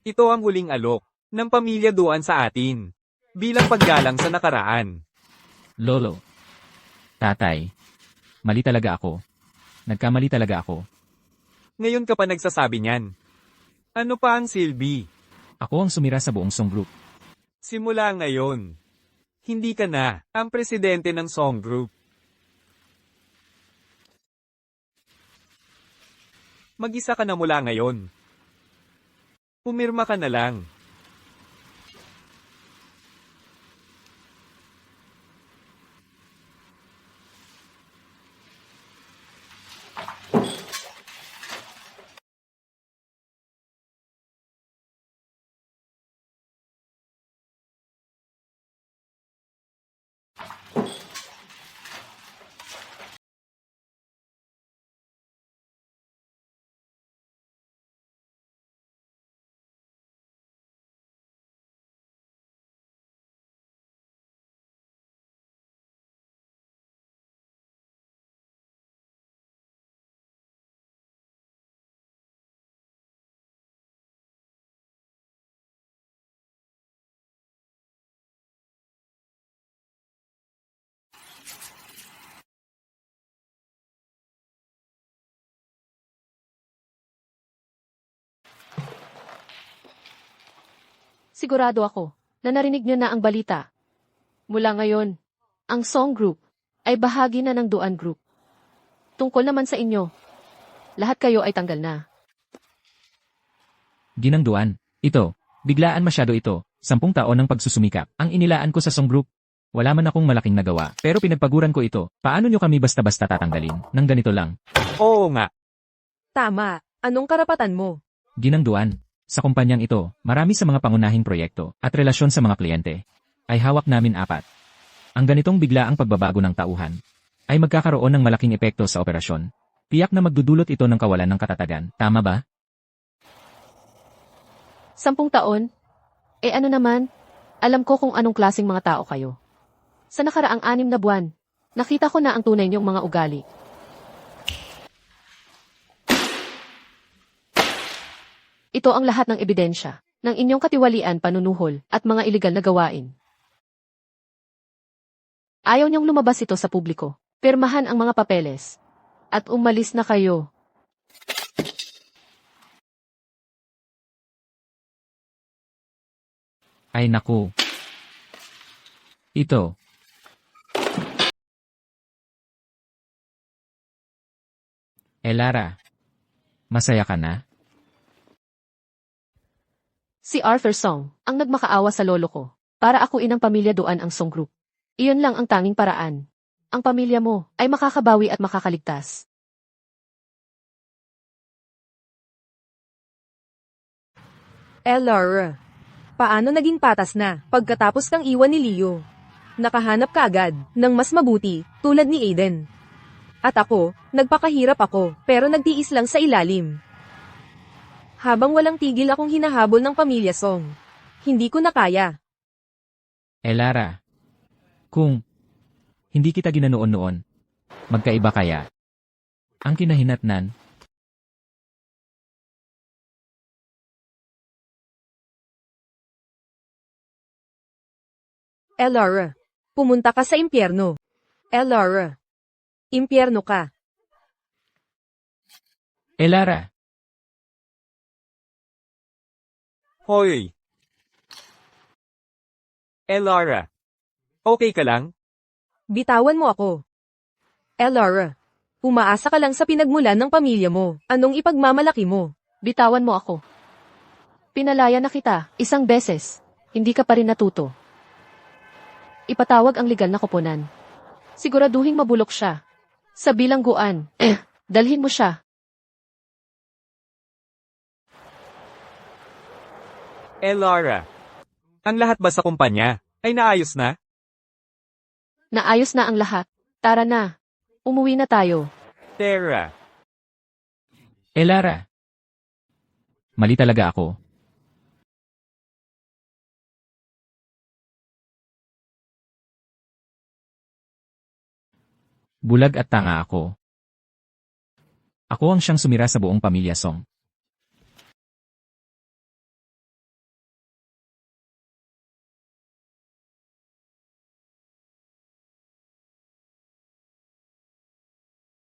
Ito ang huling alok ng pamilya Duan sa atin bilang paggalang sa nakaraan. Lolo. Tatay. Mali talaga ako. Nagkamali talaga ako. Ngayon ka pa nagsasabi niyan. Ano pa ang silbi? Ako ang sumira sa buong song group. Simula ngayon, hindi ka na ang presidente ng Song Group. Mag-isa ka na mula ngayon. Pumirma ka na lang. Sigurado ako na narinig niyo na ang balita. Mula ngayon, ang Song Group ay bahagi na ng Duan Group. Tungkol naman sa inyo, lahat kayo ay tanggal na. Ginang Duan. Ito. Biglaan masyado ito, 10 taon ng pagsusumikap, ang inilaan ko sa Song Group. Wala man akong malaking nagawa, pero pinagpaguran ko ito. Paano nyo kami basta-basta tatanggalin, nang ganito lang? Oo nga. Tama, anong karapatan mo? Ginang Duan, sa kumpanyang ito, marami sa mga pangunahing proyekto at relasyon sa mga kliyente ay hawak namin 4. Ang ganitong biglaang pagbabago ng tauhan ay magkakaroon ng malaking epekto sa operasyon. Tiyak na magdudulot ito ng kawalan ng katatagan, tama ba? 10 taon? Ano naman? Alam ko kung anong klaseng mga tao kayo. Sa nakaraang 6 na buwan, nakita ko na ang tunay niyong mga ugali. Ito ang lahat ng ebidensya ng inyong katiwalian, panunuhol, at mga iligal na gawain. Ayaw niyong lumabas ito sa publiko. Pirmahan ang mga papeles. At umalis na kayo. Ay naku. Ito. Lara. Masaya ka na? Si Arthur Song, ang nagmakaawa sa lolo ko, para akuin ang pamilya Duan ang Song Group. Iyon lang ang tanging paraan. Ang pamilya mo ay makakabawi at makakaligtas. Lara, paano naging patas na pagkatapos kang iwan ni Leo? Nakahanap ka agad ng mas mabuti, tulad ni Aiden. At ako, nagpakahirap ako, pero nagtiis lang sa ilalim. Habang walang tigil akong hinahabol ng pamilya Song, hindi ko na kaya. Lara. Kung hindi kita ginanoon noon, magkaiba kaya? Ang kinahinatnan, Lara, pumunta ka sa impyerno. Lara, impyerno ka. Lara. Hoy! Lara. Okay ka lang? Bitawan mo ako. Lara, umaasa ka lang sa pinagmulan ng pamilya mo. Anong ipagmamalaki mo? Bitawan mo ako. Pinalaya na kita, 1 beses. Hindi ka pa rin natuto. Ipatawag ang legal na koponan. Siguraduhing mabulok siya. Sa bilangguan, dalhin mo siya. Lara. Ang lahat ba sa kumpanya ay naayos na? Naayos na ang lahat. Tara na. Umuwi na tayo. Tara. Lara. Mali talaga ako. Bulag at tanga ako. Ako ang siyang sumira sa buong pamilya Song.